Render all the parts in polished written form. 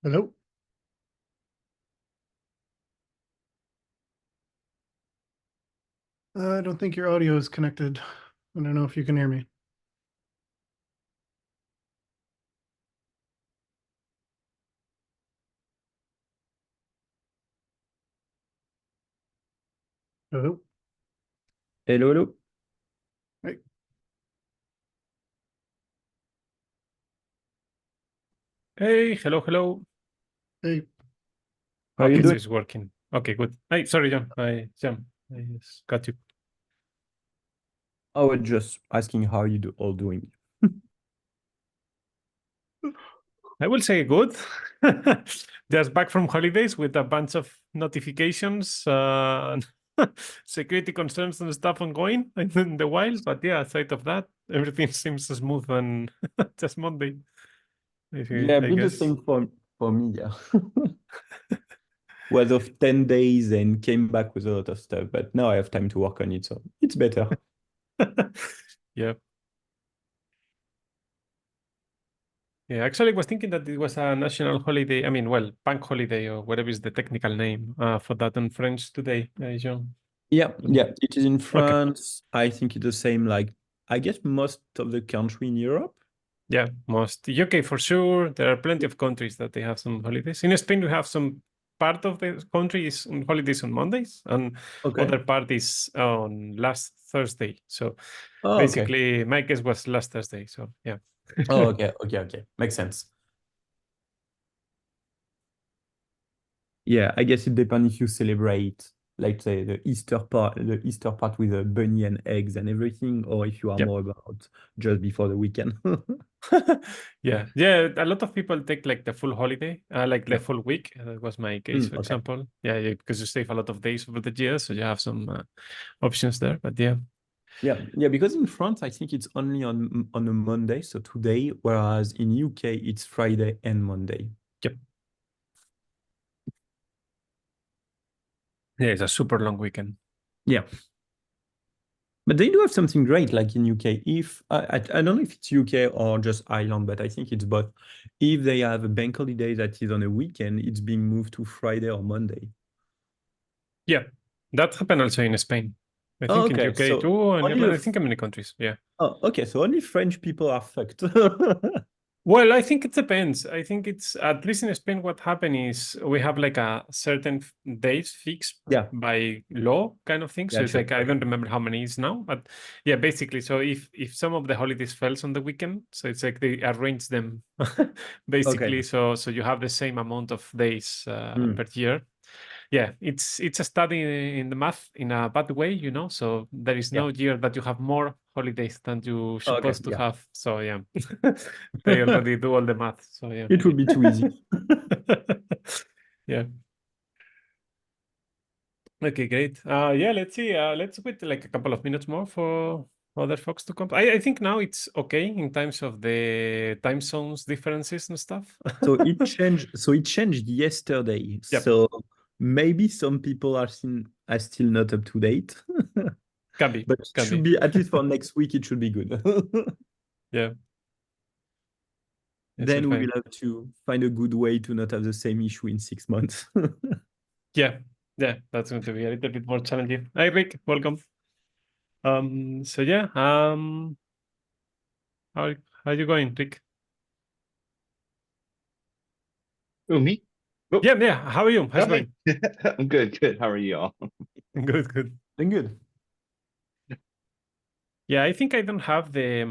Hello. I don't think your audio is connected. I don't know if you can hear me. Hello. Hello, hello. Hey. Hey, hello, hello. Hey. How are you Okay, so doing? it's working. Okay, good. Hey, sorry, John. I just got you. I was just asking how you all doing. I will say good. Just back from holidays with a bunch of notifications, security concerns and stuff ongoing in the wild. But yeah, aside of that, everything seems smooth and just Monday. Yeah, a I bit the guess. same for me, yeah. Was off 10 days and came back with a lot of stuff, but now I have time to work on it, so it's better. Yeah. Yeah, actually, I was thinking that it was a national holiday. I mean, well, bank holiday or whatever is the technical name for that in French today, Jean. Yeah, yeah, it is in Okay. France. I think it's the same, like, I guess most of the country in Europe. Yeah, most UK for sure. There are plenty of countries that they have some holidays. In Spain, we have some part of the country is on holidays on Mondays, and Okay. other part is on last Thursday. So Oh, okay. basically, my guess was last Thursday. So yeah. Oh, okay, okay, okay. Makes sense. Yeah, I guess it depends if you celebrate, like say the Easter part with a bunny and eggs and everything, or if you are Yep. more about just before the weekend. Yeah, yeah. A lot of people take like the full holiday, like the Yeah. full week. That was my case, for Okay. example. Yeah, yeah, because you save a lot of days over the year, so you have some options there. But yeah, Yeah, yeah, because in France, I think it's only on a Monday, so today, whereas in UK it's Friday and Monday. yep, yeah, it's a super long weekend. Yeah. But they do have something great, like in UK. If I don't know if it's UK or just Ireland, but I think it's both. If they have a bank holiday that is on a weekend, it's being moved to Friday or Monday. Yeah, that happened also in Spain. I Oh, think in okay. UK So too, and only Ireland. I think in many countries. Yeah. okay. So only French people are fucked. Well, I think it depends. I think it's at least in Spain. What happened is we have like a certain days fixed Yeah, by law, kind of thing. So it's gotcha. like I Okay. don't remember how many is now, but yeah, basically. So if some of the holidays falls on the weekend, so it's like they arrange them basically. Okay. So you have the same amount of days Hmm. per year. Yeah, it's a study in the math in a bad way, so there is Yeah. no year that you have more holidays than you Okay. supposed to Yeah. have. So yeah, they already do all the math. So yeah. It would be too easy. Yeah. Okay, great. Yeah, let's see. Let's wait like a couple of minutes more for other folks to come. I think now it's okay in terms of the time zones differences and stuff. So it changed. So it changed yesterday. Yep, So maybe some people are still not up to date, can be, but it can should be. be at least for next week. It should be good. Yeah, it's all Then we will fine. have to find a good way to not have the same issue in 6 months. Yeah, yeah, that's going to be a little bit more challenging. Hi, Rick, welcome. So yeah, how are you going, Rick? Oh, me? Oh, Yeah, yeah. How are you? How's it okay. going? I'm good, good. How are you all? Good, good. Then good. Yeah, I think I don't have the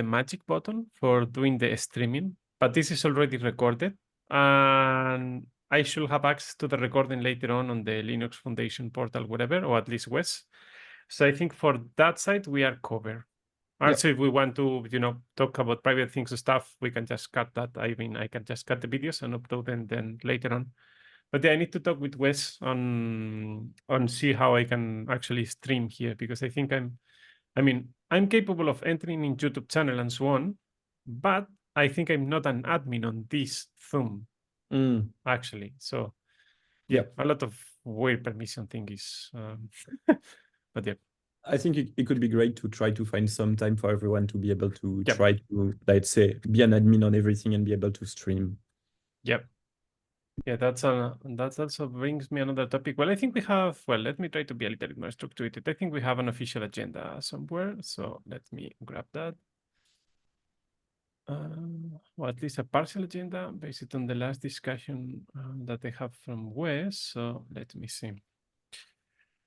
magic button for doing the streaming, but this is already recorded, and I should have access to the recording later on the Linux Foundation portal, whatever, or at least Wes. So I think for that side we are covered. Yeah. Also, if we want to, talk about private things and stuff, we can just cut that. I mean, I can just cut the videos and upload them then later on. But yeah, I need to talk with Wes on see how I can actually stream here because I mean, I'm capable of entering in YouTube channel and so on, but I think I'm not an admin on this Zoom Mm. actually. So yeah, Yeah. a lot of weird permission thing is, but yeah, I think it could be great to try to find some time for everyone to be able to yeah, try to, let's say, be an admin on everything and be able to stream. Yep. Yeah, that also brings me another topic. Well, I think we have, well, let me try to be a little bit more structured. I think we have an official agenda somewhere. So let me grab that. Or at least a partial agenda based on the last discussion that I have from Wes. So let me see.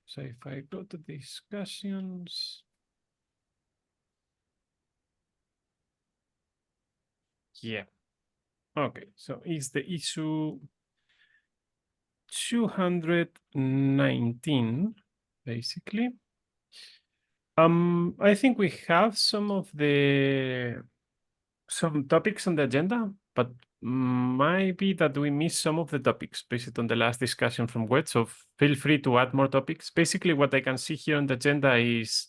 So if I go to discussions. Yeah. Okay. So is the issue 219, basically. I think we have some topics on the agenda, but might be that we missed some of the topics based on the last discussion from Wet. So feel free to add more topics. Basically, what I can see here on the agenda is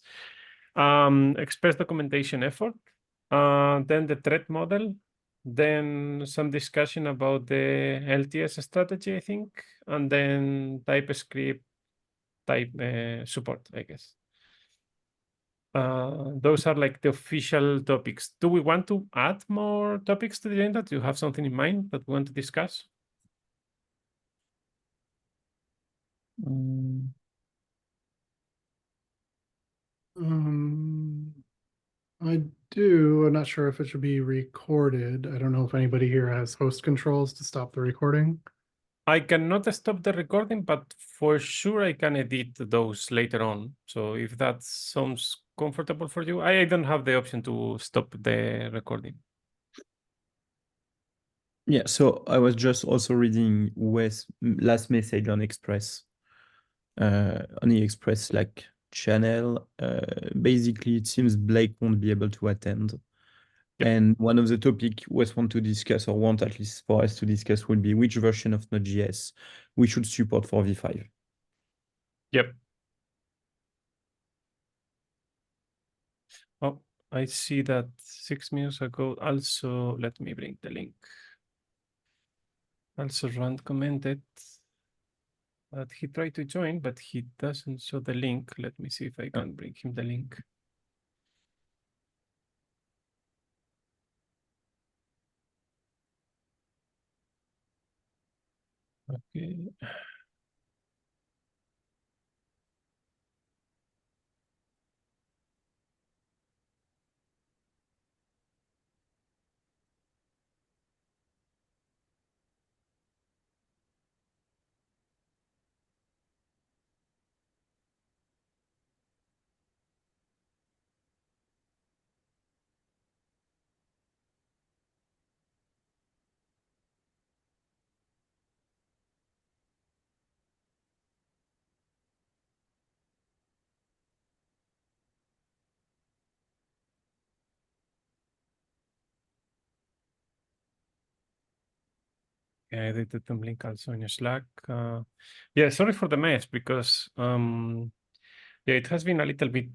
Express documentation effort, then the threat model, then some discussion about the LTS strategy, I think, and then TypeScript type support, I guess. Those are like the official topics. Do we want to add more topics to the agenda? Do you have something in mind that we want to discuss? I do. I'm not sure if it should be recorded. I don't know if anybody here has host controls to stop the recording. I cannot stop the recording, but for sure I can edit those later on. So if that sounds comfortable for you, I don't have the option to stop the recording. Yeah, so I was just also reading Wes' last message on Express, on the Express like channel. Basically, it seems Blake won't be able to attend. Yep. And one of the topic Wes want to discuss, or want at least for us to discuss, will be which version of Node.js we should support for V5. Yep. Oh, I see that 6 minutes ago. Also, let me bring the link. Also, Rand commented that he tried to join, but he doesn't show the link. Let me see if I can bring him the link. Okay. I edited the link also in your Slack. Yeah, sorry for the mess because yeah, it has been a little bit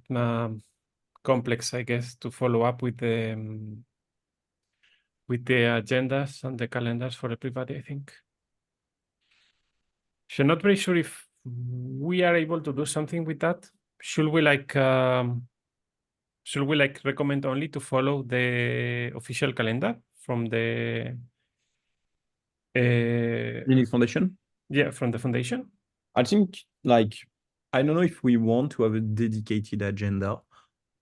complex, I guess, to follow up with the agendas and the calendars for everybody, I think. So not very sure if we are able to do something with that. Should we like recommend only to follow the official calendar from the Linux Foundation? yeah, from the foundation? I think, like, I don't know if we want to have a dedicated agenda,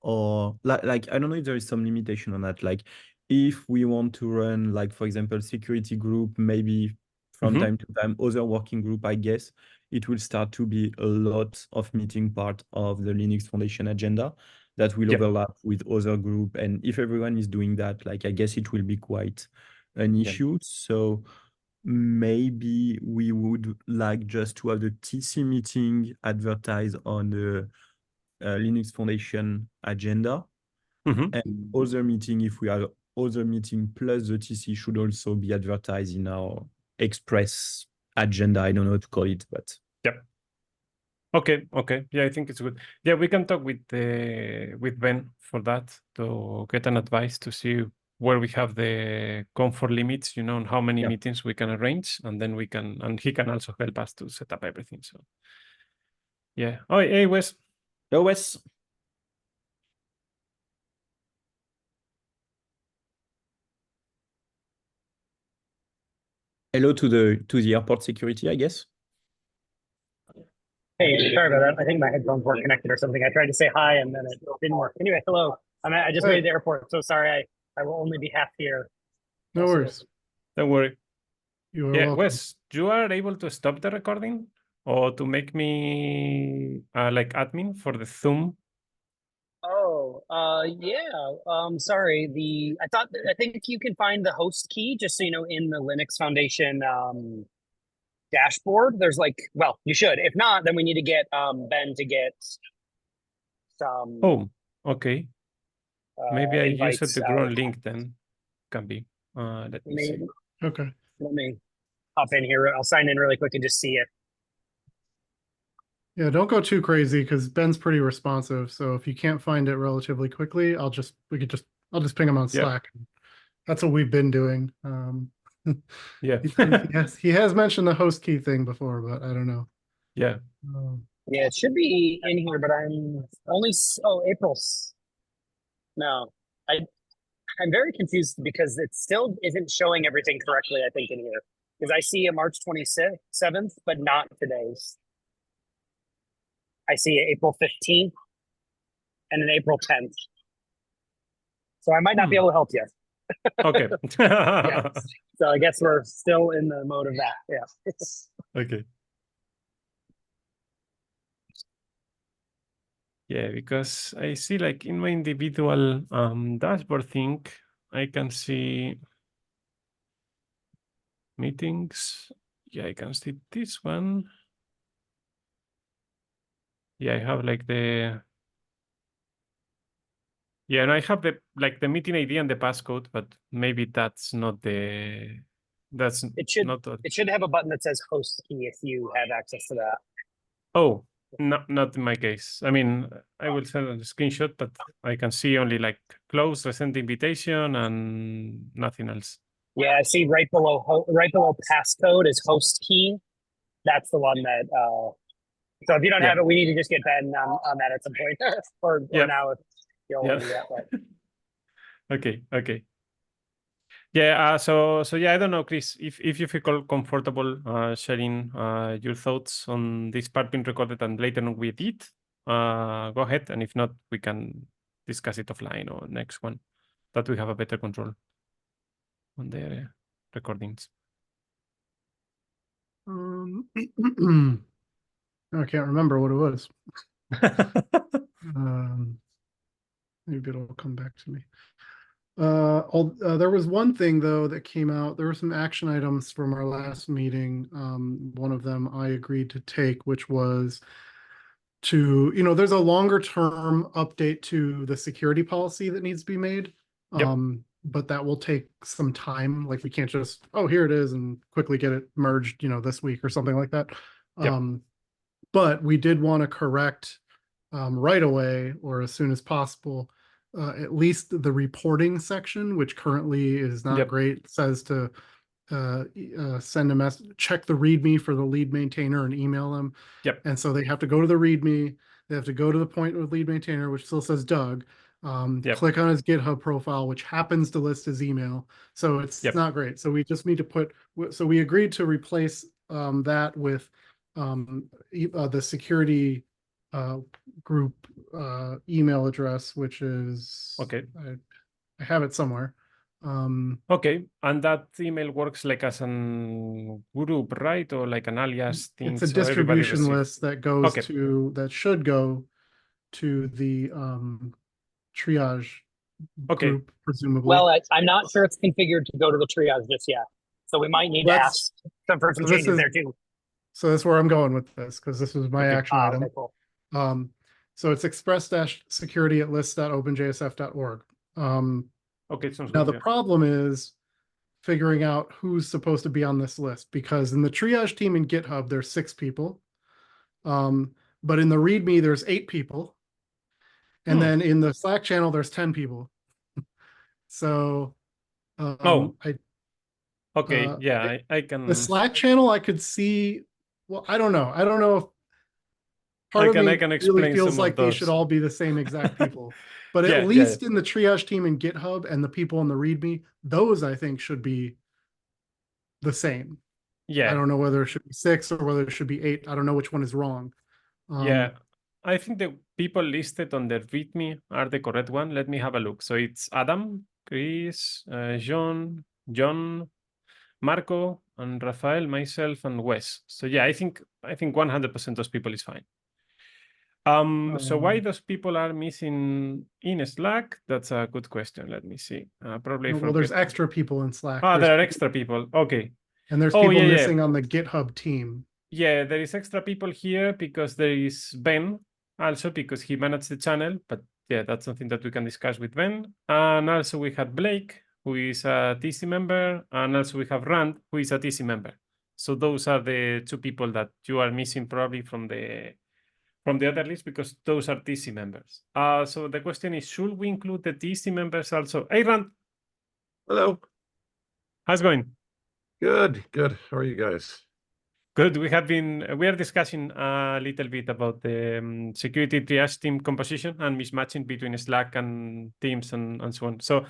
or like I don't know if there is some limitation on that. Like, if we want to run, like, for example, security group, maybe from time to time, other working group, I guess it will start to be a lot of meeting part of the Linux Foundation agenda that will Yep. overlap with other group. And if everyone is doing that, like, I guess it will be quite an Yep. issue. So maybe we would like just to have the TC meeting advertised on the Linux Foundation agenda. And other meeting, if we have other meeting plus the TC, should also be advertised in our Express agenda. I don't know what to call it, but Yep. Okay. Yeah, I think it's good. Yeah, we can talk with Ben for that to get an advice to see where we have the comfort limits, and how many Yeah. meetings we can arrange, and then and he can also help us to set up everything. So yeah. Oh, hey, Wes. Hello, Wes. Hello to the airport security, I guess. Hey, sorry about that. I think my headphones weren't connected or something. I tried to say hi and then it didn't work. Anyway, hello. I just Hey. made the airport, so sorry. I will only be half here. No Also, worries. Don't worry. You are Yeah, welcome. Wes, you are able to stop the recording or to make me like admin for the Zoom. Oh, yeah. Sorry. I think you can find the host key just so you know in the Linux Foundation dashboard. There's like, well, you should. If not, then we need to get Ben to get some Oh, okay. Maybe I use it invites the out. wrong link then. Can be. Let me see. Okay. Let me hop in here. I'll sign in really quick and just see it. Yeah, don't go too crazy because Ben's pretty responsive. So if you can't find it relatively quickly, I'll just ping him on Yeah. Slack. That's what we've been doing. Yeah. he has mentioned the host key thing before, but I don't know. Yeah. Yeah, it should be in here, but I'm only April's. No, I'm very confused because it still isn't showing everything correctly. I think in here because I see a March 27th, but not today's. I see April 15th and an April 10th. So I might not be able to help you. Okay. Yeah. So I guess we're still in the mode of that. Yeah. Okay. Yeah, because I see like in my individual dashboard thing, I can see meetings. Yeah, I can see this one. Yeah, I have like the yeah, and I have the like the meeting ID and the passcode, but maybe that's not the that's It should not the, it should have a button that says host key if you have access to that. oh, not in my case. I mean, I will send a screenshot, but I can see only like close, resend invitation, and nothing else. Yeah, I see right below passcode is host key. That's the one that so if you don't Yeah. have it, we need to just get Ben on that at some point. or Yeah. now if you don't want to do that. But Okay. Yeah, so yeah, I don't know, Chris, if you feel comfortable sharing your thoughts on this part being recorded and later on we edit, go ahead, and if not, we can discuss it offline or next one that we have a better control on the recordings. I can't remember what it was. Maybe it'll come back to me. There was one thing though that came out. There were some action items from our last meeting. One of them I agreed to take, which was there's a longer term update to the security policy that needs to be made. Yep. But that will take some time. Like we can't just, oh, here it is and quickly get it merged, this week or something like that. Yep. But we did want to correct right away or as soon as possible, at least the reporting section, which currently is not Yep. great, says to send a message, check the README for the lead maintainer and email them. Yep. And so they have to go to the README. They have to go to the point with lead maintainer, which still says Doug. Yep. Click on his GitHub profile, which happens to list his email. So it's Yep. not great. So we just need to put. So we agreed to replace that with the security group email address, which is Okay. I have it somewhere. Okay, and that email works like as an group, right? Or like an alias thing. It's a so everybody distribution receives. list that goes Okay. that should go to the triage Okay. group, presumably. well, I'm not sure it's configured to go to the triage just yet. So we might need to ask for some so this changes is- there too. So that's where I'm going with this, because this was my Okay. action item. Okay, cool. So it's express-security@list.openjsf.org. Okay, sounds Now good. the problem is figuring out who's supposed to be on this list, because in the triage team in GitHub, there's 6 people. But in the README, there's 8 people. And then in the Slack channel, there's 10 people. So Okay, yeah, I can. The Slack channel, I could see. Well, I don't know. I don't know if part of me I can really explain feels some of like they should those. all be the same exact people. But Yeah, at least in the triage team in GitHub and the people in the README, those I think should be the same. I Yeah, don't know whether it should be 6 or whether it should be 8. I don't know which one is wrong. yeah. I think the people listed on the README are the correct one. Let me have a look. So it's Adam, Chris, John, Marco, and Rafael, myself, and Wes. So yeah, I think 100% those people is fine. So why those people are missing in Slack? That's a good question. Let me see. Probably Well, from there's extra people in Slack. Ah, There's there are extra people. Okay. and there's Oh, people yeah, yeah. missing on the GitHub team. Yeah, there is extra people here because there is Ben also because he managed the channel. But yeah, that's something that we can discuss with Ben. And also we have Blake, who is a TC member, and also we have Rand, who is a TC member. So those are the 2 people that you are missing probably from the other list because those are TC members. So the question is, should we include the TC members also? Hey, Rand, Hello. how's it going? Good, good. How are you guys? Good. We are discussing a little bit about the security triage team composition and mismatching between Slack and Teams and so on. So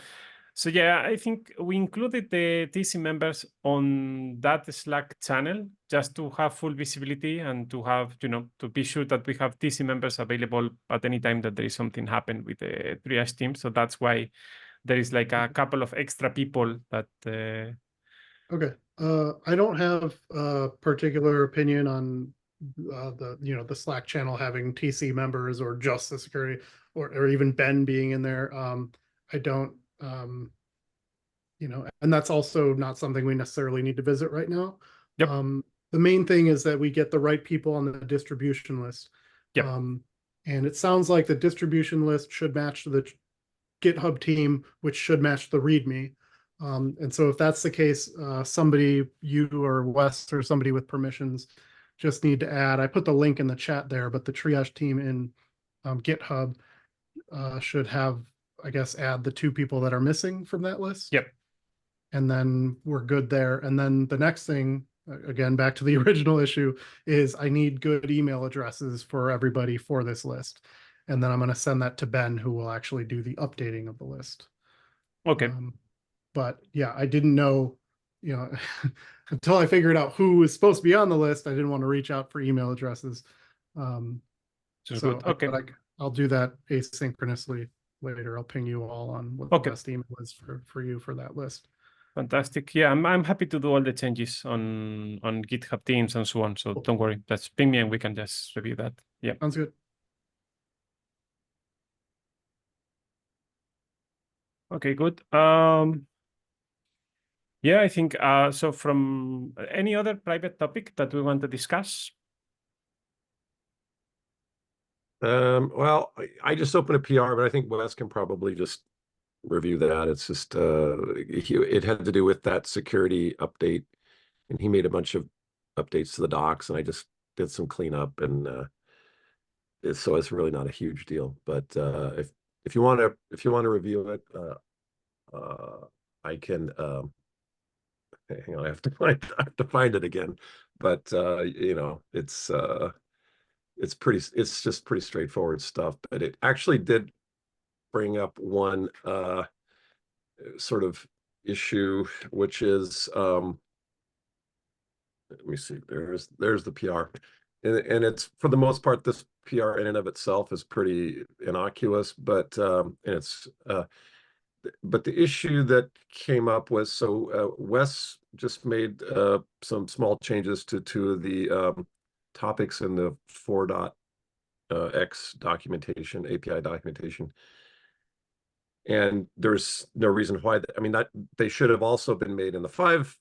yeah, I think we included the TC members on that Slack channel just to have full visibility and to have, to be sure that we have TC members available at any time that there is something happen with the triage team. So that's why there is like a couple of extra people that Okay. I don't have a particular opinion on the Slack channel having TC members or just the security or even Ben being in there. I don't and that's also not something we necessarily need to visit right now. Yep. The main thing is that we get the right people on the distribution list. Yep. And it sounds like the distribution list should match the GitHub team, which should match the README. And so if that's the case, somebody, you or Wes or somebody with permissions, just need to add, I put the link in the chat there, but the triage team in GitHub should have, I guess, add the 2 people that are missing from that list. Yep. And then we're good there. And then the next thing, again, back to the original issue, is I need good email addresses for everybody for this list. And then I'm going to send that to Ben, who will actually do the updating of the list. Okay. But yeah, I didn't know, until I figured out who was supposed to be on the list, I didn't want to reach out for email addresses. Good. Okay. I'll do that asynchronously later. I'll ping you all on what the best email is for you for that list. Fantastic. Yeah, I'm happy to do all the changes on GitHub Teams and so on. So don't worry, just ping me and we can just review that. Yeah. Sounds good. Okay, good. Yeah, I think so from any other private topic that we want to discuss? Well, I just opened a PR, but I think Wes can probably just review that. It's just it had to do with that security update, and he made a bunch of updates to the docs, and I just did some cleanup, and so it's really not a huge deal. But if you want to review it, I can. Hang on, I have to find it again. But it's just pretty straightforward stuff. But it actually did bring up one sort of issue, which is let me see, there's the PR. And it's, for the most part, this PR in and of itself is pretty innocuous, but but the issue that came up was, so Wes just made some small changes to 2 of the topics in the 4.x documentation, API documentation. And there's no reason why, that they should have also been made in the 5.x,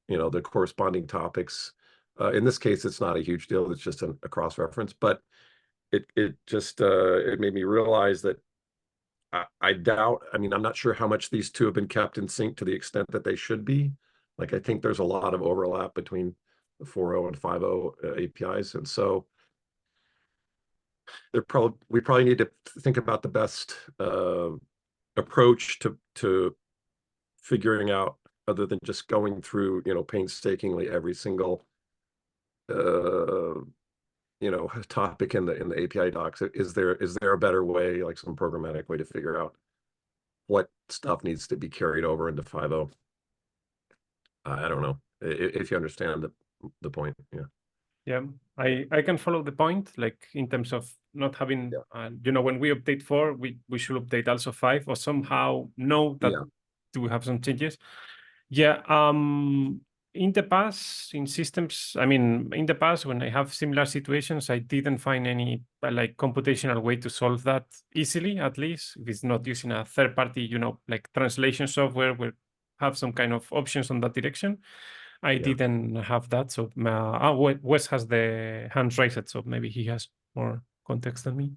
the corresponding topics. In this case, it's not a huge deal. It's just a cross-reference, but it made me realize that I doubt, I'm not sure how much these 2 have been kept in sync to the extent that they should be. Like, I think there's a lot of overlap between the 4.0 and 5.0 APIs. And so we probably need to think about the best approach to figuring out, other than just going through, painstakingly every single topic in the API docs. Is there a better way, like some programmatic way, to figure out what stuff needs to be carried over into 5.0? I don't know if you understand the point. Yeah. Yeah, I can follow the point, like in terms of not having, when we update 4, we should update also 5, or somehow know that we have some changes. Yeah, in the past, in systems, in the past, when I have similar situations, I didn't find any like computational way to solve that easily, at least if it's not using a third party, like translation software where have some kind of options on that direction. I didn't have that, so Wes has the hands raised, so maybe he has more context than me.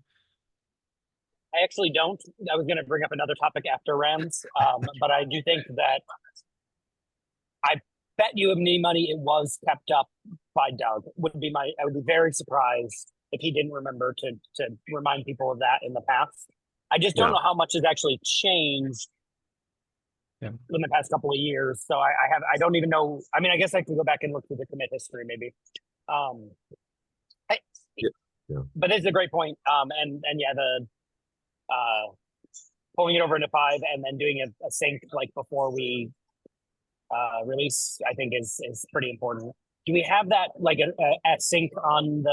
I actually don't. I was going to bring up another topic after Rams, but I do think that I bet you any money it was kept up by Doug. I would be very surprised if he didn't remember to remind people of that in the past. I just don't know how much has actually changed in the past couple of years. So I don't even know. I mean, I guess I could go back and look through the commit history maybe. But it's a great point. And yeah, the pulling it over into 5 and then doing a sync like before we release, I think is pretty important. Do we have that like a sync on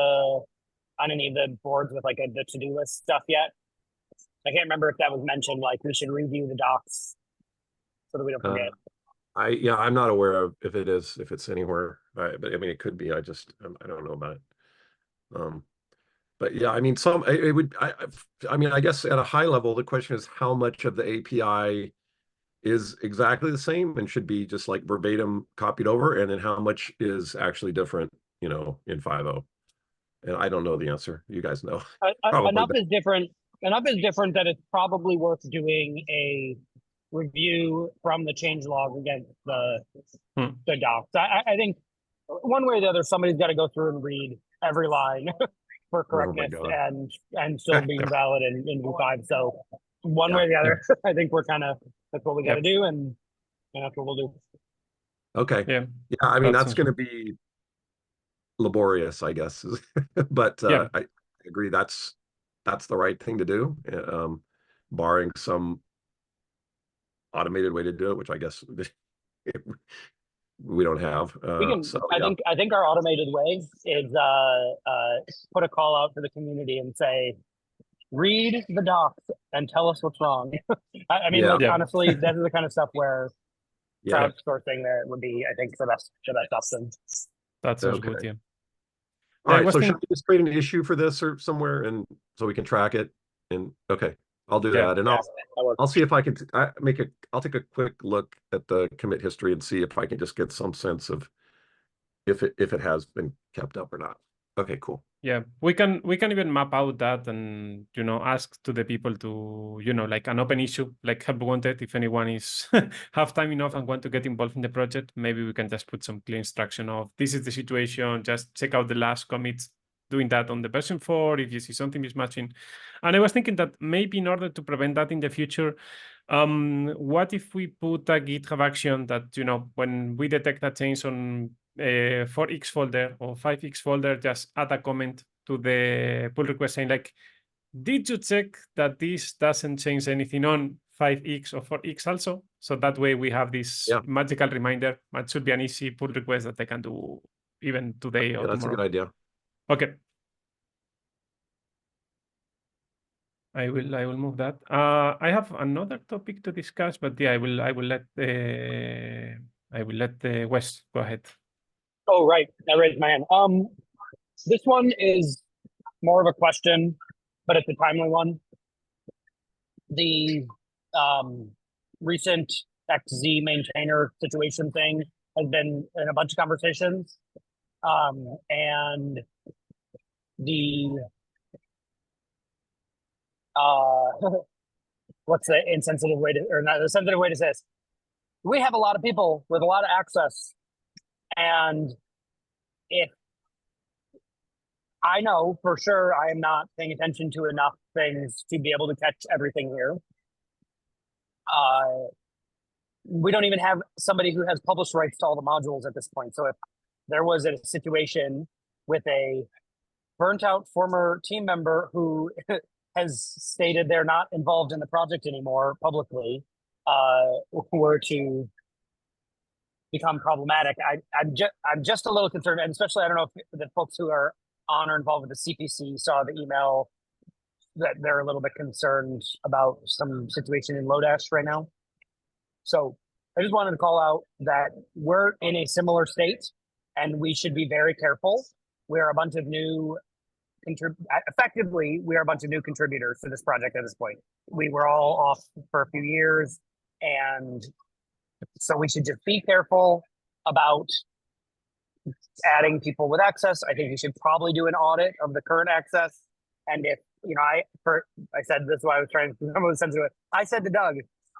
any of the boards with like the to-do list stuff yet? I can't remember if that was mentioned. Like we should review the docs so that we don't forget. I'm not aware of if it's anywhere, but I mean it could be. I don't know about it. But yeah, I mean I guess at a high level the question is how much of the API is exactly the same and should be just like verbatim copied over, and then how much is actually different, in 5.0. And I don't know the answer. You guys know. Enough is different that it's probably worth doing a review from the changelog against the docs. I think one way or the other, somebody's got to go through and read every line for correctness and still being valid in V5. So one way or the other, I think that's what we got to do, and that's what we'll do. Okay. Yeah. I mean, that's going to be laborious, I guess, but I agree that's the right thing to do, barring some automated way to do it, which I guess we don't have. I think our automated way is put a call out to the community and say, read the docs and tell us what's wrong. I mean, honestly, that is the kind of stuff where crowdsourcing there would be, I think, the best option. That sounds good. Yeah. All right. So should we just create an issue for this or somewhere, and so we can track it? And I'll do that, and I'll see if I can I'll take a quick look at the commit history and see if I can just get some sense of if it has been kept up or not. Okay, cool. Yeah, we can even map out that and ask to the people to like an open issue, like help wanted. If anyone is have time enough and want to get involved in the project, maybe we can just put some clear instruction of this is the situation. Just check out the last commits. Doing that on the version 4 if you see something mismatching. And I was thinking that maybe in order to prevent that in the future, what if we put a GitHub action that when we detect a change on 4x folder or 5x folder, just add a comment to the pull request saying like, did you check that this doesn't change anything on 5x or 4x also? So that way we have this magical reminder. It should be an easy pull request that they can do even today or tomorrow. That's a good idea. Okay. I will move that. I have another topic to discuss, but I will let Wes go ahead. Oh, right. I raised my hand. This one is more of a question, but it's a timely one. The recent XZ maintainer situation thing has been in a bunch of conversations. And the what's the insensitive way to, or not the sensitive way to say this? We have a lot of people with a lot of access, and if I know for sure I am not paying attention to enough things to be able to catch everything here. We don't even have somebody who has published rights to all the modules at this point. So if there was a situation with a burnt out former team member who has stated they're not involved in the project anymore publicly, were to become problematic. I'm just a little concerned, and especially I don't know if the folks who are on or involved with the CPC saw the email that they're a little bit concerned about some situation in Lodash right now. So I just wanted to call out that we're in a similar state and we should be very careful. We're a bunch of new effectively, we are a bunch of new contributors to this project at this point. We were all off for a few years, and so we should just be careful about adding people with access. I think we should probably do an audit of the current access. And if, I said this is why I was trying to come with a sense of it. I said to Doug,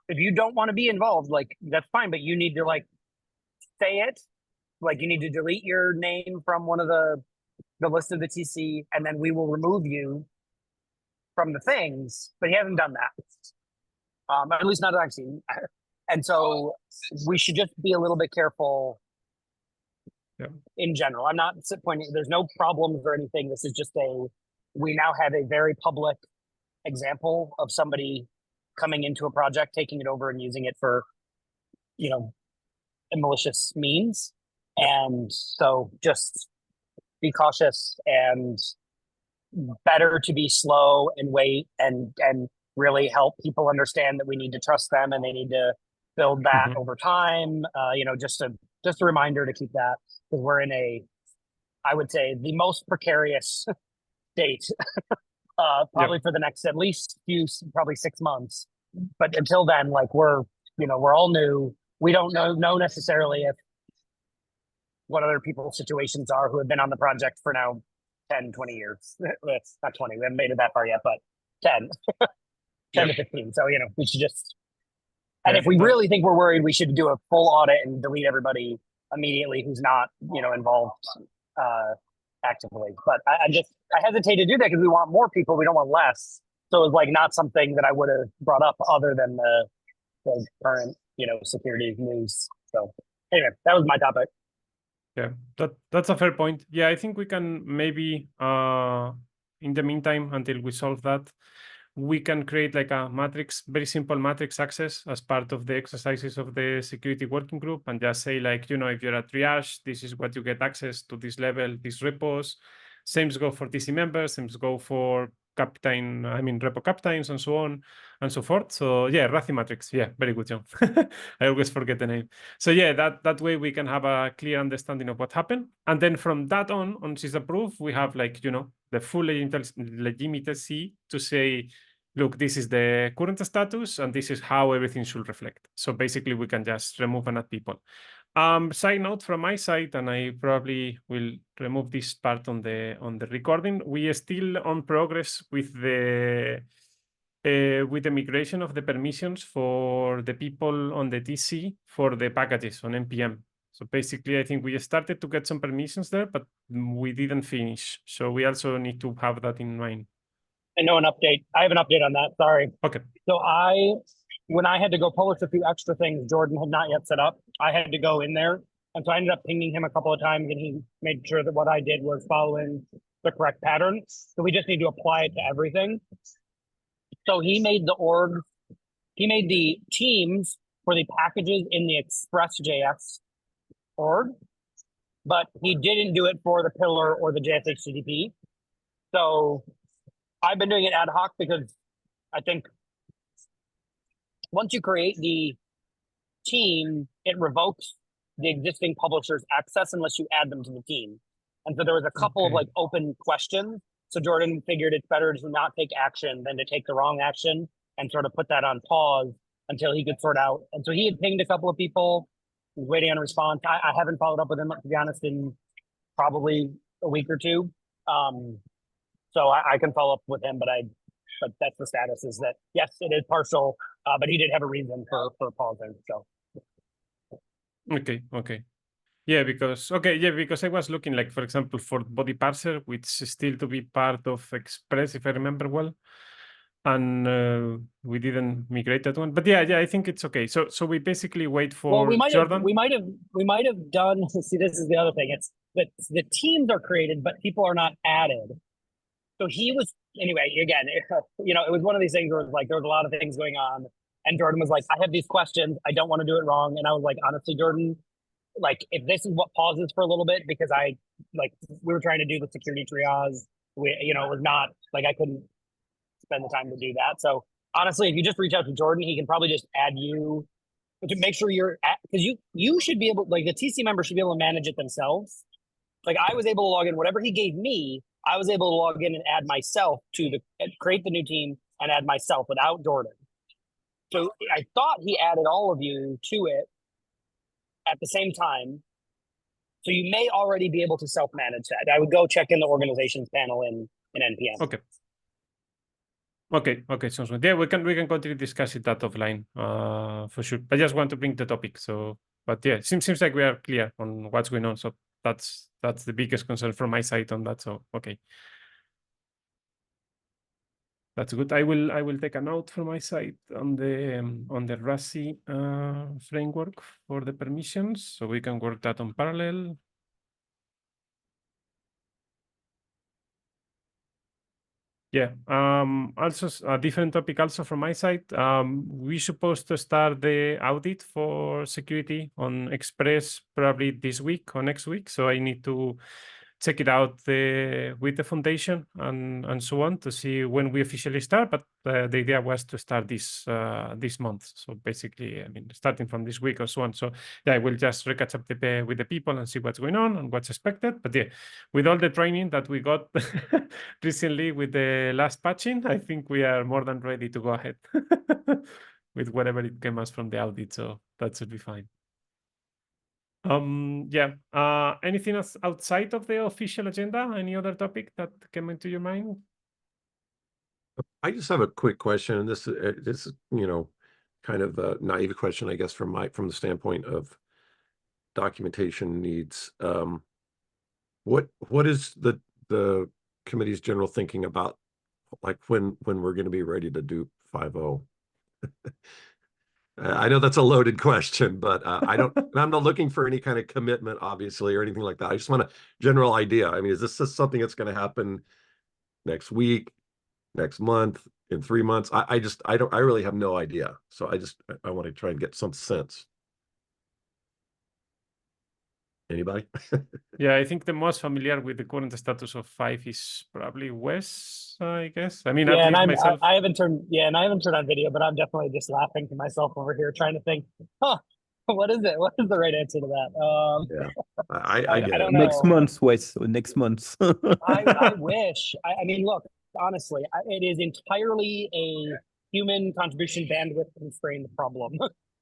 if you don't want to be involved, like, that's fine, but you need to say it. Like, you need to delete your name from one of the list of the TC, and then we will remove you from the things. But he hasn't done that, at least not that I've seen. And so we should just be a little bit careful. Yeah. In general, I'm not pointing. There's no problems or anything. This is just we now have a very public example of somebody coming into a project, taking it over, and using it for, malicious means. And so just be cautious, and better to be slow and wait and really help people understand that we need to trust them and they need to build that over time. Just a reminder to keep that, because we're in I would say, the most precarious state, probably for the next at least probably 6 months. But until then, we're all new. We don't know necessarily what other people's situations are who have been on the project for now 10, 20 years. It's not 20, we haven't made it that far yet, but 10, 10 to 15. So, we should just, and if we really think we're worried, we should do a full audit and delete everybody immediately who's not, involved actively. But I hesitate to do that because we want more people, we don't want less. So it's not something that I would have brought up other than the current, security news. So anyway, that was my topic. Yeah, that's a fair point. Yeah, I think we can maybe in the meantime, until we solve that, we can create a matrix, very simple matrix access as part of the exercises of the security working group, and just say if you're a triage, this is what you get access to this level, these repos. Same go for TC members, same go for repo captains, and so on and so forth. So yeah, Rathi matrix. Yeah, very good, John. I always forget the name. So yeah, that way we can have a clear understanding of what happened. And then from that on she's approved, we have the full legitimacy to say, look, this is the current status and this is how everything should reflect. So basically we can just remove and add people. Side note from my side, and I probably will remove this part on the recording. We are still on progress with the migration of the permissions for the people on the TC for the packages on npm. So basically, I think we started to get some permissions there, but we didn't finish. So we also need to have that in mind. I know an update. I have an update on that. Sorry. Okay. So when I had to go publish a few extra things Jordan had not yet set up, I had to go in there. And so I ended up pinging him a couple of times, and he made sure that what I did was following the correct pattern. So we just need to apply it to everything. So he made the teams for the packages in the Express.js org, but he didn't do it for the pillar or the JS HTTP. So I've been doing it ad hoc because I think once you create the team, it revokes the existing publisher's access unless you add them to the team. And so there was a couple of open questions. So Jordan figured it's better to not take action than to take the wrong action and sort of put that on pause until he could sort out. And so he had pinged a couple of people, he was waiting on a response. I haven't followed up with him, to be honest, in probably a week or two. So I can follow up with him, but that's the status, is that yes, it is partial, but he did have a reason for pausing. So okay. Yeah, because I was looking, for example, for body parser, which is still to be part of Express, if I remember well, and we didn't migrate that one. But yeah, I think it's okay. So we basically wait for Jordan. We might have done. See, this is the other thing. It's that the teams are created, but people are not added. So he was, anyway, again, it was one of these things where it was there was a lot of things going on. And Jordan was like, I have these questions. I don't want to do it wrong. And I was like, honestly, Jordan, like if this is what pauses for a little bit because we were trying to do the security triage, it was not like I couldn't spend the time to do that. So honestly, if you just reach out to Jordan, he can probably just add you to make sure you're at, because you should be able, like the TC member should be able to manage it themselves. Like I was able to log in, whatever he gave me, I was able to log in and add myself create the new team and add myself without Jordan. So I thought he added all of you to it at the same time. So you may already be able to self-manage that. I would go check in the organizations panel in NPM. Okay. Okay, sounds good. Yeah, we can continue discussing that offline, for sure. I just want to bring the topic. So, but yeah, seems like we are clear on what's going on. So that's the biggest concern from my side on that. So okay, that's good. I will take a note from my side on the RASI framework for the permissions, so we can work that on parallel. Yeah. Also a different topic also from my side. We supposed to start the audit for security on Express probably this week or next week. So I need to check it out with the foundation and so on to see when we officially start. But the idea was to start this month. So basically, I mean, starting from this week or so on. So yeah, I will just recatch up with the people and see what's going on and what's expected. But yeah, with all the training that we got recently with the last patching, I think we are more than ready to go ahead with whatever it came us from the audit. So that should be fine. Yeah. Anything else outside of the official agenda? Any other topic that came into your mind? I just have a quick question, and this is kind of a naive question, I guess, from the standpoint of documentation needs. What is the committee's general thinking about, like when we're going to be ready to do 5.0? I know that's a loaded question, but I'm not looking for any kind of commitment, obviously, or anything like that. I just want a general idea. I mean, is this just something that's going to happen next week, next month, in 3 months? I really have no idea. So I want to try and get some sense. Anybody? Yeah, I think the most familiar with the current status of 5 is probably Wes, I guess. I mean, at Yeah, least and myself. I haven't turned on video, but I'm definitely just laughing to myself over here, trying to think, what is it? What is the right answer to that? Yeah, I get I don't it. know. Next month, Wes. So next month. I wish. I mean, look, honestly, it is entirely a human contribution bandwidth constrained problem.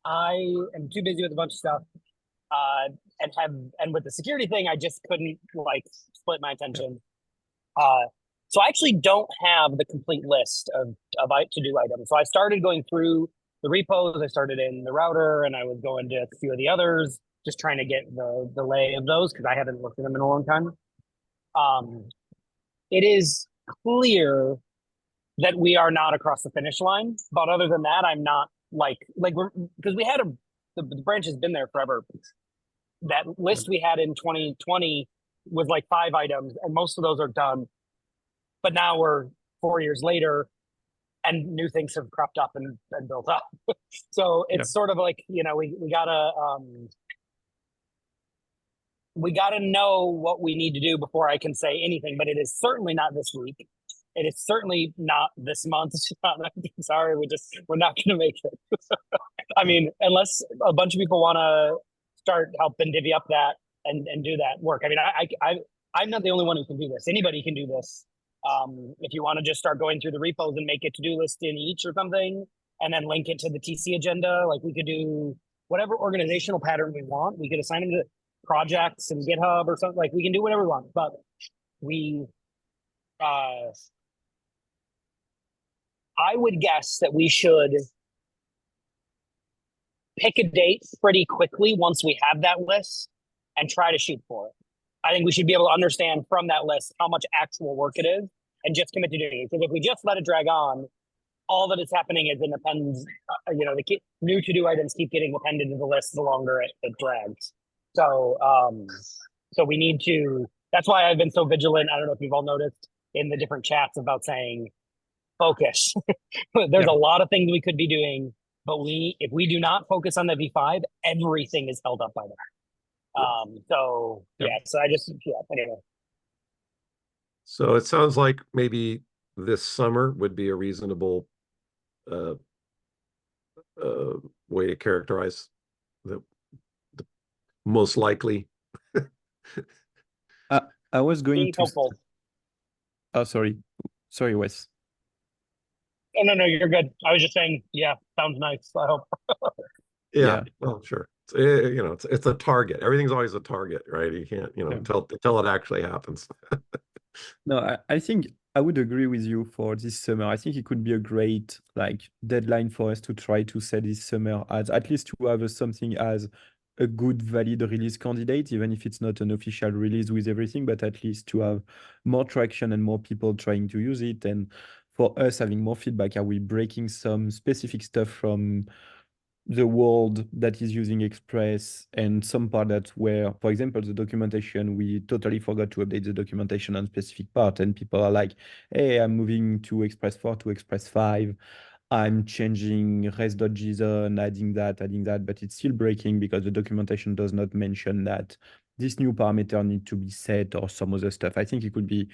I am too busy with a bunch of stuff, and with the security thing, I just couldn't split my attention. So I actually don't have the complete list of to-do items. So I started going through the repos. I started in the router, and I was going to a few of the others, just trying to get the lay of those because I haven't looked at them in a long time. It is clear that we are not across the finish line, but other than that, I'm not we're because we had the branch has been there forever. That list we had in 2020 was like 5 items, and most of those are done. But now we're 4 years later, and new things have cropped up and built up. So it's sort of like, we gotta know what we need to do before I can say anything. But it is certainly not this week. It is certainly not this month. Sorry, we're not gonna make it. I mean, unless a bunch of people want to start helping divvy up that and do that work. I mean, I'm not the only one who can do this. Anybody can do this. If you want to just start going through the repos and make a to-do list in each or something, and then link it to the TC agenda, like we could do whatever organizational pattern we want. We could assign them to projects and GitHub or something. Like we can do whatever we want, but I would guess that we should pick a date pretty quickly once we have that list and try to shoot for it. I think we should be able to understand from that list how much actual work it is and just commit to doing it. Because if we just let it drag on, all that is happening is it appends, the new to-do items keep getting appended to the list the longer it drags. So we need to, that's why I've been so vigilant. I don't know if you've all noticed in the different chats about saying, focus. There's a lot of things we could be doing, but if we do not focus on the V5, everything is held up by that. So Yep. yeah, so I just anyway. So it sounds like maybe this summer would be a reasonable uh, way to characterize the, the most likely. I was going Be to. hopeful. Oh, sorry, Wes. Oh, no, you're good. I was just saying, yeah, sounds nice. I hope. Yeah, well, sure. It's a target. Everything's always a target, right? You can't, Yeah. until it actually happens. No, I think I would agree with you for this summer. I think it could be a great deadline for us to try to set this summer as at least to have something as a good valid release candidate, even if it's not an official release with everything, but at least to have more traction and more people trying to use it. And for us having more feedback, are we breaking some specific stuff from the world that is using Express and some part that where, for example, the documentation, we totally forgot to update the documentation on specific part. And people are like, hey, I'm moving to Express 4 to Express 5. I'm changing res.json, adding that, but it's still breaking because the documentation does not mention that this new parameter need to be set or some other stuff. I think it could be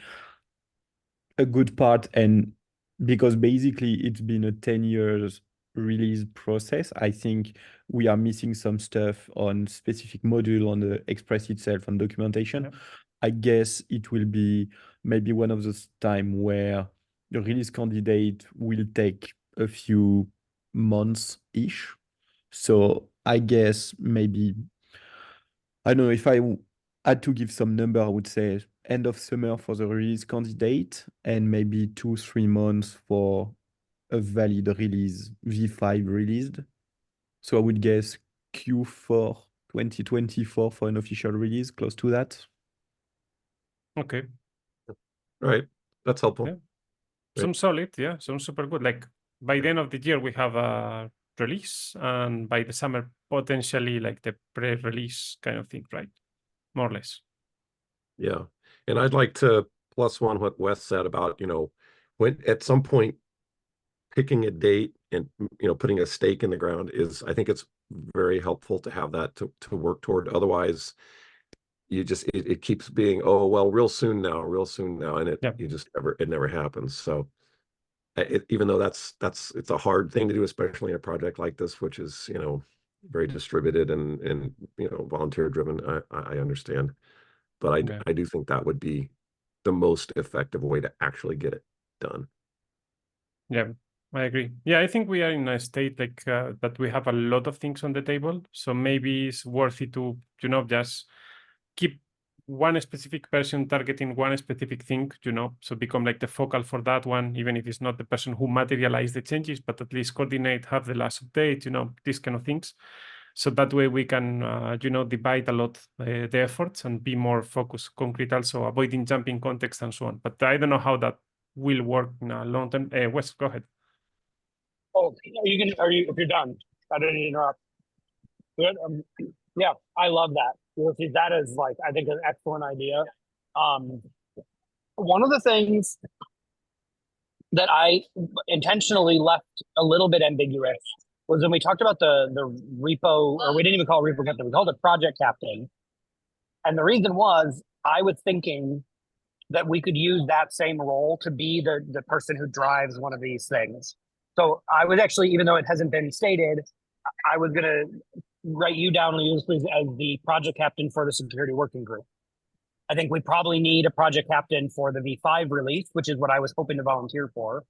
a good part, and because basically it's been a 10 years release process, I think we are missing some stuff on specific module on the Express itself on documentation. Yep. I guess it will be maybe one of those time where the release candidate will take a few months-ish. So I guess maybe, I don't know, if I had to give some number, I would say end of summer for the release candidate and maybe 2-3 months for a valid release, V5 released. So I would guess Q4 2024 for an official release, close to that. Okay. Right. That's helpful. Yeah. Right. Some solid, yeah. Some super good. Like by the end of the year, we have a release, and by the summer, potentially like the pre-release kind of thing, right? More or less. Yeah. And I'd like to plus one what Wes said about, when at some point picking a date and, putting a stake in the ground is, I think it's very helpful to have that to work toward. Otherwise, it keeps being, oh, well, real soon now. And Yep. it never happens. So even though it's a hard thing to do, especially in a project like this, which is, very distributed and volunteer driven, I understand. But Yeah. I do think that would be the most effective way to actually get it done. Yeah, I agree. Yeah, I think we are in a state like that we have a lot of things on the table. So maybe it's worth it to, just keep one specific person targeting one specific thing, so become like the focal for that one, even if it's not the person who materialized the changes, but at least coordinate, have the last update, these kind of things. So that way we can, divide a lot the efforts and be more focused, concrete, also avoiding jumping context and so on. But I don't know how that will work in a long term. Wes, go ahead. Oh, if you're done, I didn't interrupt. Good. Yeah, I love that. That is like, I think, an excellent idea. One of the things that I intentionally left a little bit ambiguous was when we talked about the repo, or we didn't even call it repo captain, we called it project captain. And the reason was I was thinking that we could use that same role to be the person who drives one of these things. So I was actually, even though it hasn't been stated, I was going to write you down on as the project captain for the security working group. I think we probably need a project captain for the V5 release, which is what I was hoping to volunteer for.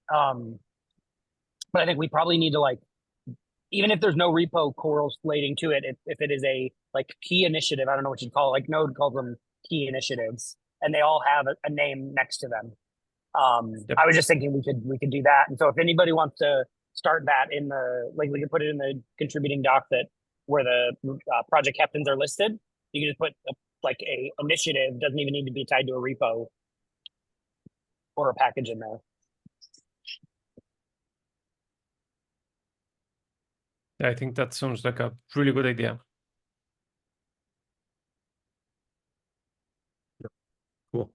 But I think we probably need to, even if there's no repo correlating to it, if it is a key initiative, I don't know what you'd call it, like Node calls them key initiatives, and they all have a name next to them. Yep. I was just thinking we could do that. And so if anybody wants to start that in we can put it in the contributing doc where the project captains are listed. You can just put a initiative, doesn't even need to be tied to a repo or a package in there. I think that sounds like a really good idea. Cool.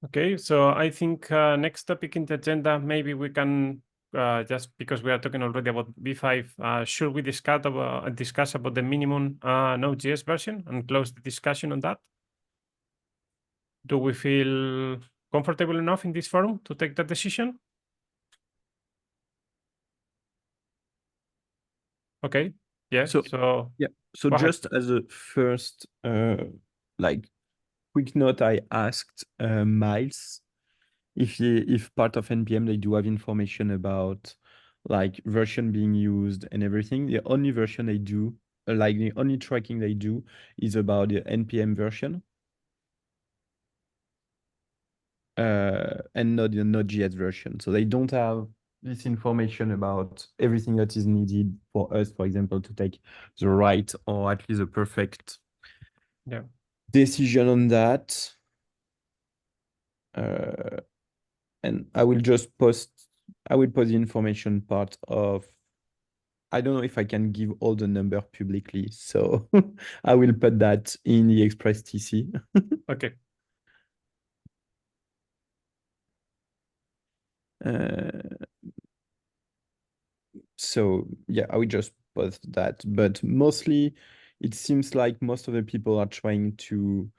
Okay, so I think next topic in the agenda, maybe we can just because we are talking already about V5, should we discuss about the minimum Node.js version and close the discussion on that? Do we feel comfortable enough in this forum to take that decision? Okay, yeah, so yeah, so go ahead. just as a first like quick note, I asked Miles if part of NPM they do have information about like version being used and everything. The only version they do, like the only tracking they do is about the NPM version. And not the Node.js version. So they don't have this information about everything that is needed for us, for example, to take the right or at least a perfect decision on that. And I will post the information part of, I don't know if I can give all the number publicly, so I will put that in the Express TC. Okay. So yeah, I would just post that, but mostly it seems like most of the people are trying to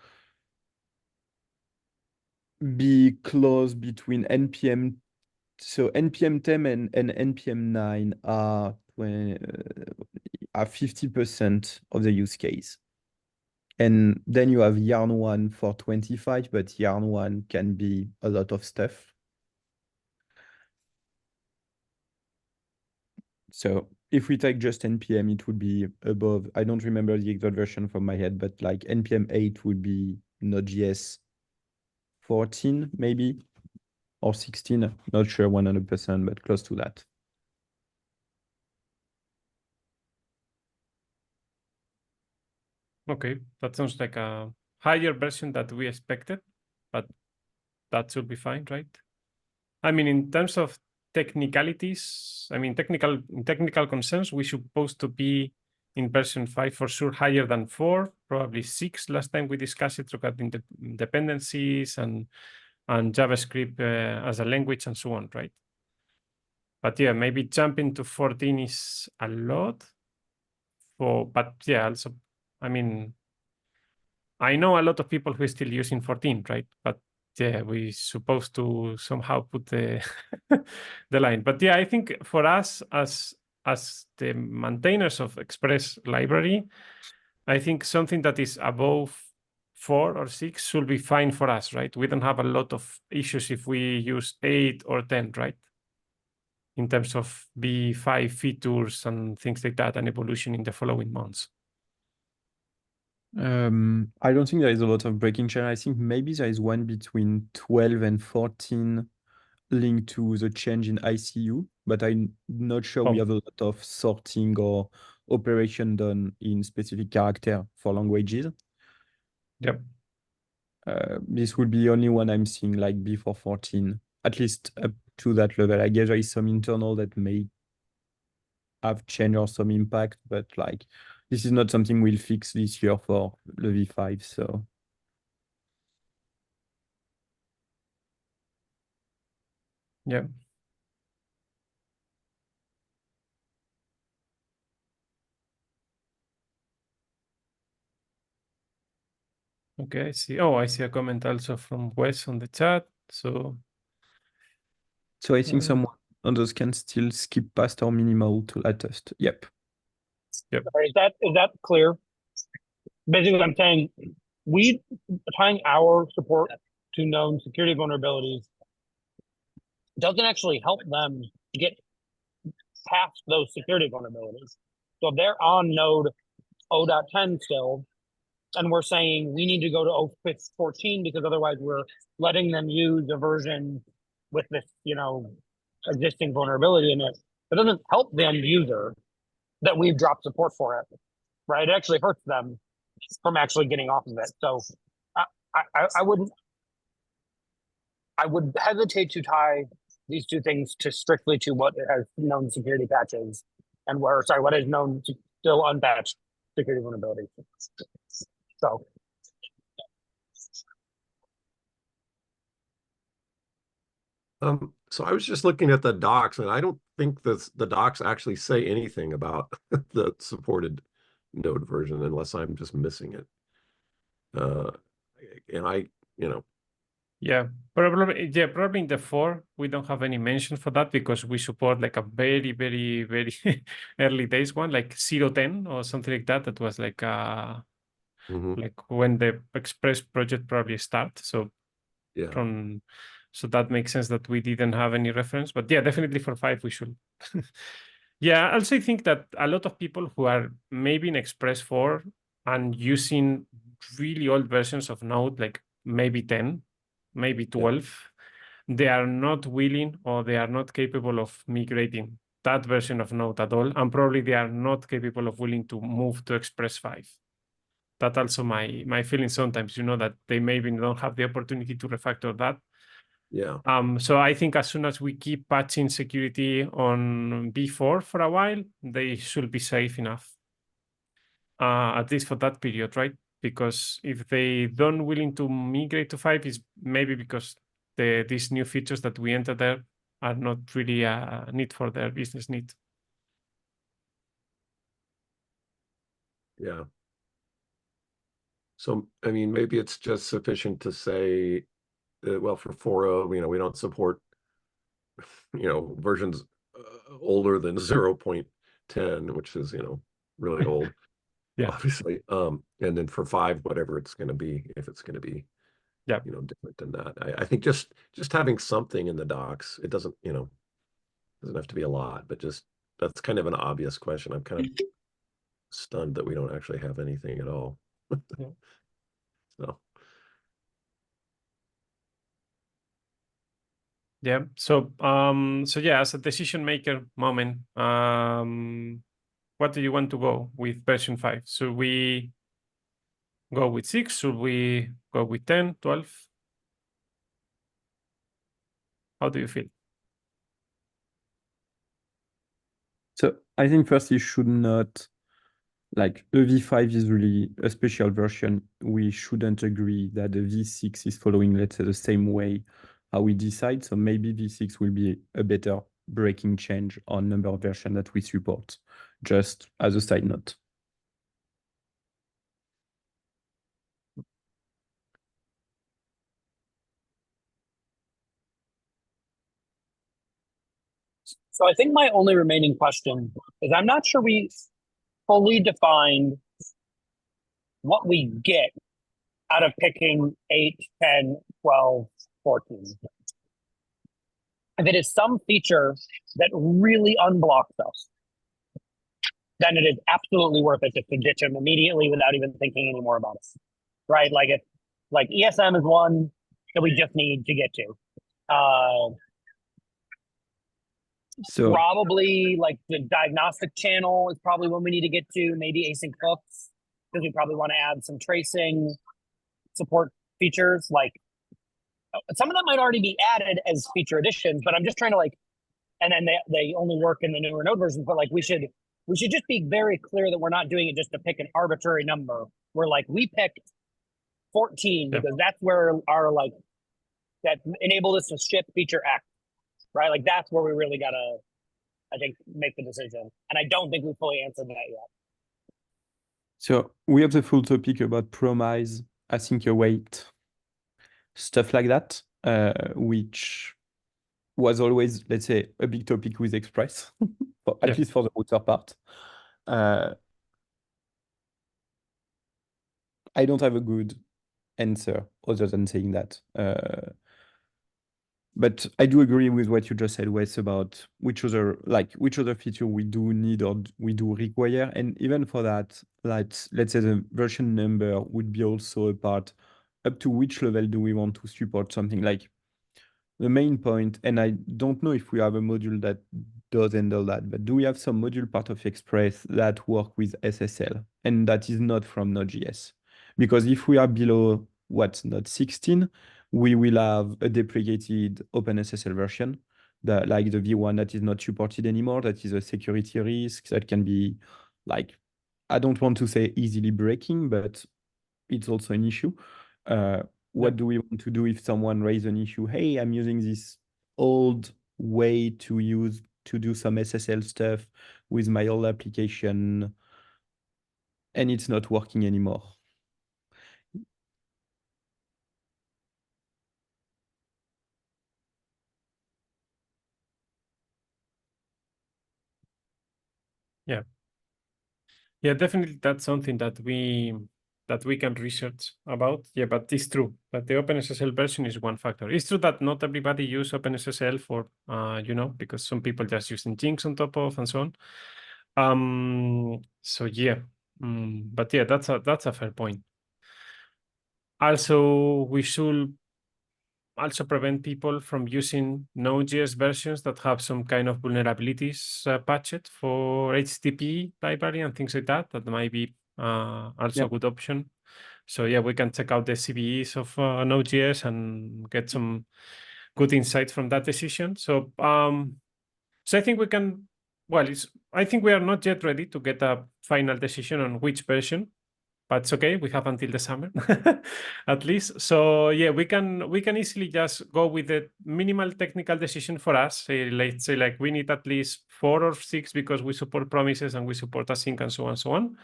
be close between NPM. So NPM 10 and NPM 9 are 50% of the use case. And then you have Yarn 1 for 25, but Yarn 1 can be a lot of stuff. So if we take just NPM, it would be above, I don't remember the exact version from my head, but like NPM 8 would be Node.js 14 maybe, or 16, not sure 100%, but close to that. Okay, that sounds like a higher version that we expected, but that should be fine, right? I mean, in terms of technicalities, I mean, technical concerns, we supposed to be in version 5 for sure higher than 4, probably 6 last time we discussed it regarding the dependencies and JavaScript as a language and so on, right? But yeah, maybe jumping to 14 is a lot. But yeah, also, I mean, I know a lot of people who are still using 14, right? But yeah, we supposed to somehow put the the line. But yeah, I think for us as the maintainers of Express library, I think something that is above 4 or 6 should be fine for us, right? We don't have a lot of issues if we use 8 or 10, right? In terms of V5 features and things like that and evolution in the following months. I don't think there is a lot of breaking chain. I think maybe there is one between 12 and 14 linked to the change in ICU, but I'm not sure we have a lot of sorting or operation done in specific character for languages. Yep. This would be the only one I'm seeing like before 14, at least up to that level. I guess there is some internal that may have change or some impact, but like this is not something we'll fix this year for the V5. So yeah. Okay, I see. Oh, I see a comment also from Wes on the chat. So I think someone on those can still skip past or minimal to latest. Yep. Yep. Sorry, is that clear? Basically, I'm saying we tying our support to known security vulnerabilities doesn't actually help them get past those security vulnerabilities. So if they're on node 0.10 still, and we're saying we need to go to 0.14 because otherwise we're letting them use a version with this, existing vulnerability in it. It doesn't help the end user that we've dropped support for it, right? It actually hurts them from actually getting off of it. So I would hesitate to tie these two things to strictly to what has known security patches and what is known to still unpatched security vulnerabilities. So So I was just looking at the docs, and I don't think the docs actually say anything about the supported Node version, unless I'm just missing it. And you know, Yeah, probably in the 4 we don't have any mention for that because we support like a very, very, very early days one, like 0.10 or something like that. That was mhm, like when the Express project probably start. yeah, From so that makes sense that we didn't have any reference. But yeah, definitely for 5 we should. Yeah, I also think that a lot of people who are maybe in Express 4 and using really old versions of Node, like maybe 10, maybe 12, they are not willing or they are not capable of migrating that version of Node at all. And probably they are not capable of willing to move to Express 5. That's also my feeling sometimes, that they maybe don't have the opportunity to refactor that. yeah, So I think as soon as we keep patching security on V4 for a while, they should be safe enough, at least for that period, right? Because if they don't willing to migrate to 5, is maybe because these new features that we enter there are not really a need for their business need. yeah. So, I mean, maybe it's just sufficient to say, well, for 4.0, we don't support, versions older than 0.10, which is, really old, Yeah. obviously. And then for 5, whatever it's going to be, if it's going to be, Yeah. different than that. I think just having something in the docs, it doesn't have to be a lot, but just that's kind of an obvious question. I'm kind of stunned that we don't actually have anything at all. Yeah. So, Yeah. So yeah, as a decision maker moment, what do you want to go with version 5? Should we go with 6? Should we go with 10, 12? How do you feel? So I think first you should not, like the V5 is really a special version. We shouldn't agree that the V6 is following, let's say, the same way how we decide. So maybe V6 will be a better breaking change on number of version that we support, just as a side note. So I think my only remaining question is I'm not sure we fully defined what we get out of picking 8, 10, 12, 14. If it is some feature that really unblocks us, then it is absolutely worth it just to ditch them immediately without even thinking any more about it. Right? Like if ESM is one that we just need to get to. So Probably like the diagnostic channel is probably one we need to get to, maybe async hooks, because we probably want to add some tracing support features. Like some of them might already be added as feature additions, but I'm just trying to and then they only work in the newer Node versions, but like we should just be very clear that we're not doing it just to pick an arbitrary number. We're like, we picked 14 because that's where our that enabled us to ship feature X, right? Like that's where we really gotta, I think, make the decision. And I don't think we fully answered that yet. So we have the full topic about promise, async await, stuff like that, which was always, let's say, a big topic with Express, at least for the router part. I don't have a good answer other than saying that. But I do agree with what you just said, Wes, about which other feature we do need or we do require. And even for that, let's say the version number would be also a part up to which level do we want to support something like the main point, and I don't know if we have a module that does handle that, but do we have some module part of Express that work with SSL and that is not from Node.js? Because if we are below Node 16, we will have a deprecated OpenSSL version, like the V1 that is not supported anymore. That is a security risk that can be I don't want to say easily breaking, but it's also an issue. What do we want to do if someone raises an issue? Hey, I'm using this old way to do some SSL stuff with my old application, and it's not working anymore. Yeah, definitely that's something that we can research about. Yeah, but it's true. But the OpenSSL version is one factor. It's true that not everybody use OpenSSL for because some people just using Jinx on top of and so on. So yeah. But yeah, that's a fair point. Also, we should also prevent people from using Node.js versions that have some kind of vulnerabilities patched for HTTP library and things like that. That might be also a good option. So yeah, we can check out the CVEs of Node.js and get some good insights from that decision. So I think we can. Well, I think we are not yet ready to get a final decision on which version, but it's okay. We have until the summer, at least. So yeah, we can easily just go with the minimal technical decision for us. Say, let's say like we need at least 4 or 6 because we support promises and we support async and so on and so on.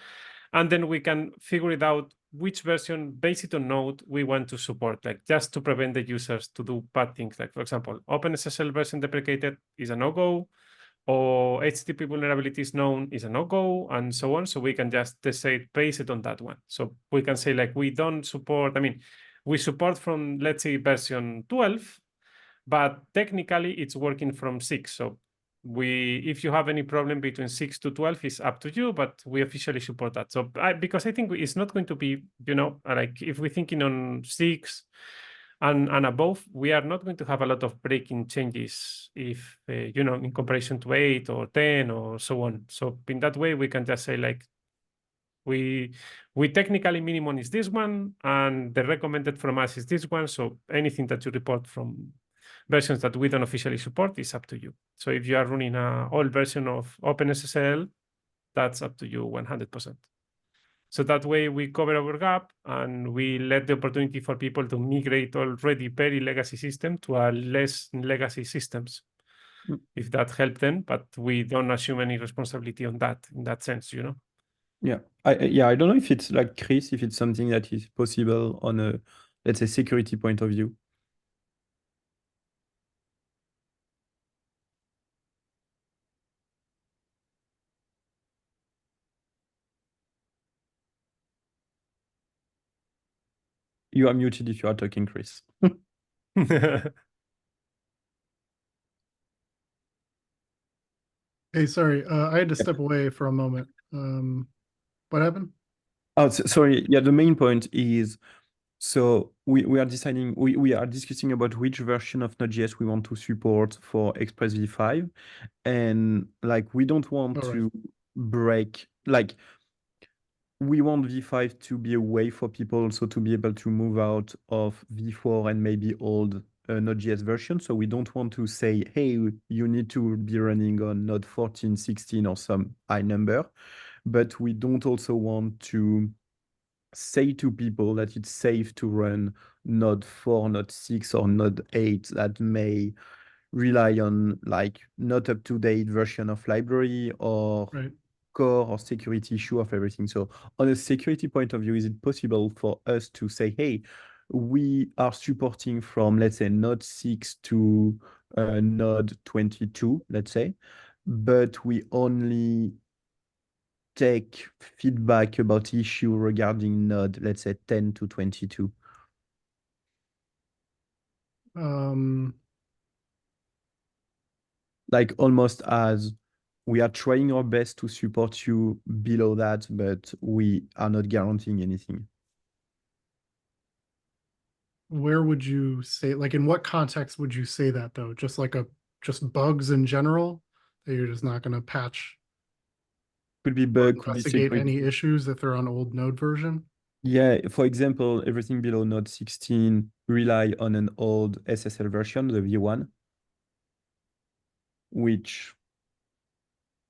And then we can figure it out which version based on Node we want to support, like just to prevent the users to do bad things. Like for example, OpenSSL version deprecated is a no-go, or HTTP vulnerabilities known is a no-go, and so on. So we can just say base it on that one. So we can say like we don't support, we support from, let's say, version 12, but technically it's working from 6. So if you have any problem between 6 to 12, it's up to you, but we officially support that. So because I think it's not going to be, like if we're thinking on 6 and above, we are not going to have a lot of breaking changes if, in comparison to 8 or 10 or so on. So in that way, we can just say like, we technically minimum is this one, and the recommended from us is this one. So anything that you report from versions that we don't officially support is up to you. So if you are running an old version of OpenSSL, that's up to you 100%. So that way we cover our gap and we let the opportunity for people to migrate already very legacy system to a less legacy systems, if that helped them, but we don't assume any responsibility on that in that sense, Yeah, I don't know if it's like Chris, if it's something that is possible on a, let's say, security point of view. You are muted if you are talking, Chris. Hey, sorry, I had to step away for a moment. What happened? Oh, sorry. Yeah, the main point is, so we are deciding, we are discussing about which version of Node.js we want to support for Express v5. And like, we don't want All right. to break, like, we want v5 to be a way for people also to be able to move out of v4 and maybe old Node.js version. So we don't want to say, hey, you need to be running on Node 14, 16 or some high number. But we don't also want to say to people that it's safe to run Node 4, Node 6, or Node 8 that may rely on like not up-to-date version of library or Right. core or security issue of everything. So on a security point of view, is it possible for us to say, hey, we are supporting from, let's say, Node 6 to Node 22, let's say, but we only take feedback about issue regarding Node, let's say 10 to 22. Like almost as we are trying our best to support you below that, but we are not guaranteeing anything. Where would you say, like, in what context would you say that though? Just like just bugs in general that you're just not going to patch Could be or bug, could be investigate security. any issues if they're on old Node version? Yeah, for example, everything below Node 16 rely on an old SSL version, the V1, which,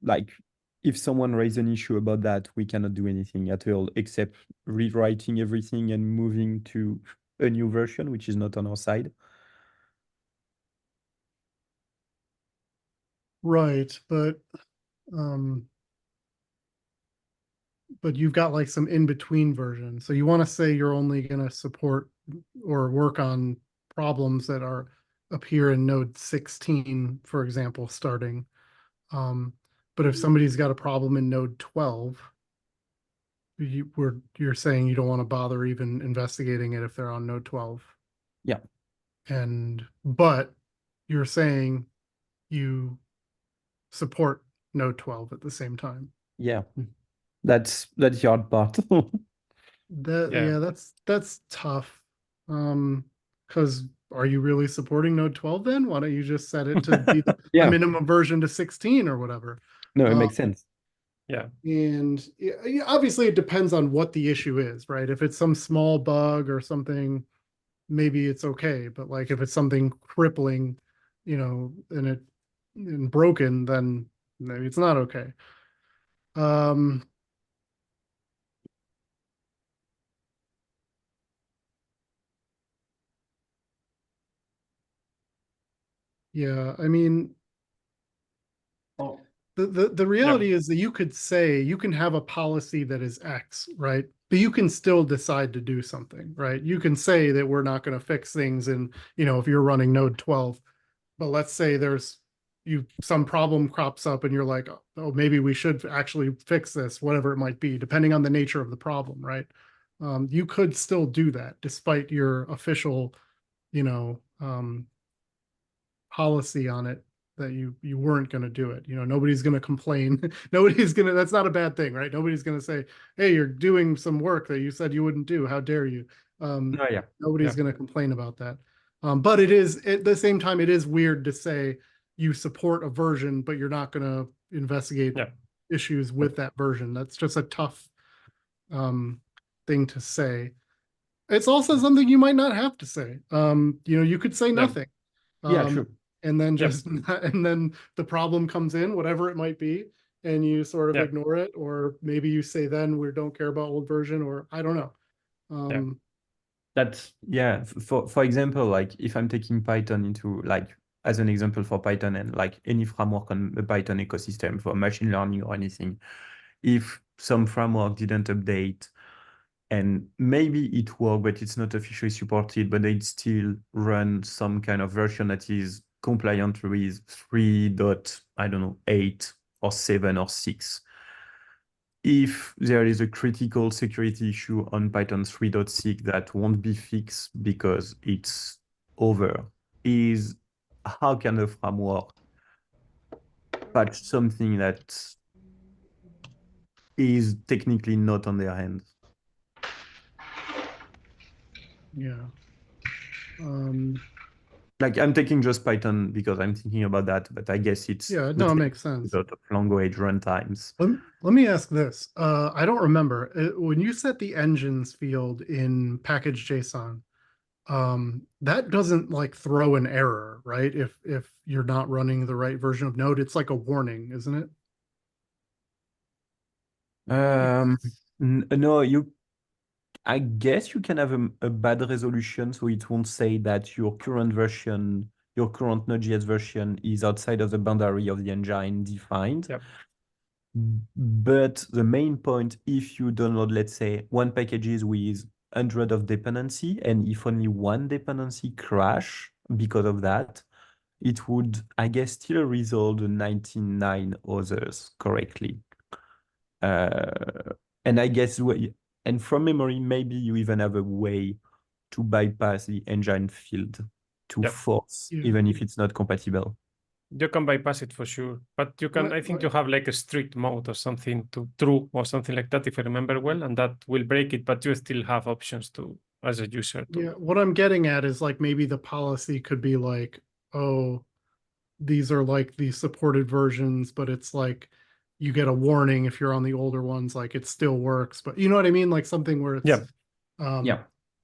like, if someone raised an issue about that, we cannot do anything at all except rewriting everything and moving to a new version, which is not on our side. Right, but you've got like some in-between versions. So you want to say you're only going to support or work on problems that are appear in node 16, for example, starting. But if somebody's got a problem in node 12, you're saying you don't want to bother even investigating it if they're on node 12. Yeah. But you're saying you support node 12 at the same time. Yeah. That's the hard part. Yeah, that's tough. Because are you really supporting node 12 then? Why don't you just set it to be the Yeah. minimum version to 16 or whatever? No, it makes sense. Yeah. And obviously it depends on what the issue is, right? If it's some small bug or something, maybe it's okay. But like if it's something crippling, and broken, then maybe it's not okay. Yeah, I mean, the reality is that you could say you can have a policy that is X, right? But you can still decide to do something, right? You can say that we're not going to fix things and, if you're running node 12, but let's say there's some problem crops up and you're like, oh, maybe we should actually fix this, whatever it might be, depending on the nature of the problem, right? You could still do that despite your official, policy on it that you weren't going to do it. Nobody's going to complain. That's not a bad thing, right? Nobody's going to say, hey, you're doing some work that you said you wouldn't do. How dare you? Oh, yeah. Nobody's going to complain about that. But it is at the same time, it is weird to say you support a version, but you're not going to investigate issues with that version. That's just a tough thing to say. It's also something you might not have to say. You could say nothing. Yeah, true. And then and then the problem comes in, whatever it might be, and you sort of ignore it, or maybe you say then we don't care about old version, or I don't know. That's for example, like if I'm taking Python into like as an example for Python and like any framework on the Python ecosystem for machine learning or anything, if some framework didn't update and maybe it worked, but it's not officially supported, but they'd still run some kind of version that is compliant with 3.8 or 7 or 6. If there is a critical security issue on Python 3.6 that won't be fixed because it's over, how can the framework patch something that is technically not on their hands? Yeah. Like I'm taking just Python because I'm thinking about that, but I guess it's it makes sense. A lot of language runtimes. Let me ask this. I don't remember when you set the engines field in package.json, that doesn't like throw an error, right? If you're not running the right version of Node, it's like a warning, isn't it? No, I guess you can have a bad resolution, so it won't say that your current Node.js version is outside of the boundary of the engine defined. Yep. But the main point, if you download, let's say, one packages with 100 of dependency, and if only one dependency crash because of that, it would, I guess, still resolve the 99 others correctly. And I guess, and from memory, maybe you even have a way to bypass the engine field to force, even if it's not compatible. You can bypass it for sure, but you can. I think you have like a strict mode or something to true or something like that, if I remember well, and that will break it. But you still have options to, as a user. What I'm getting at is like maybe the policy could be like, oh, these are like the supported versions, but it's like you get a warning if you're on the older ones, like it still works. But you know what I mean? Like something where it's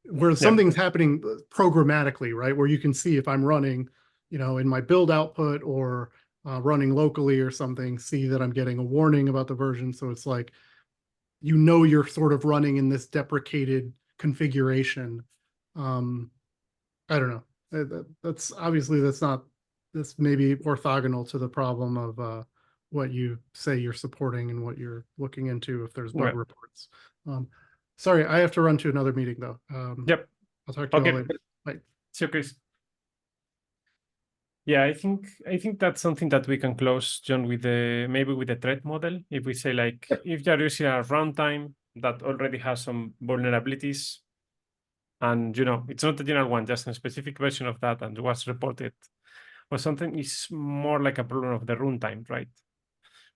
where something's happening programmatically, right? Where you can see if I'm running, in my build output or running locally or something, see that I'm getting a warning about the version. So it's like, you're sort of running in this deprecated configuration. I don't know. That's obviously that's not this may be orthogonal to the problem of what you say you're supporting and what you're looking into if there's bug Right. reports. Sorry, I have to run to another meeting though. Yep. I'll talk to you all Okay. later. Bye. Sure, Chris. Yeah, I think that's something that we can close, John, with the maybe with the threat model. If we say like if you're using a runtime that already has some vulnerabilities, and it's not a general one, just a specific version of that and was reported or something, is more like a problem of the runtime, right?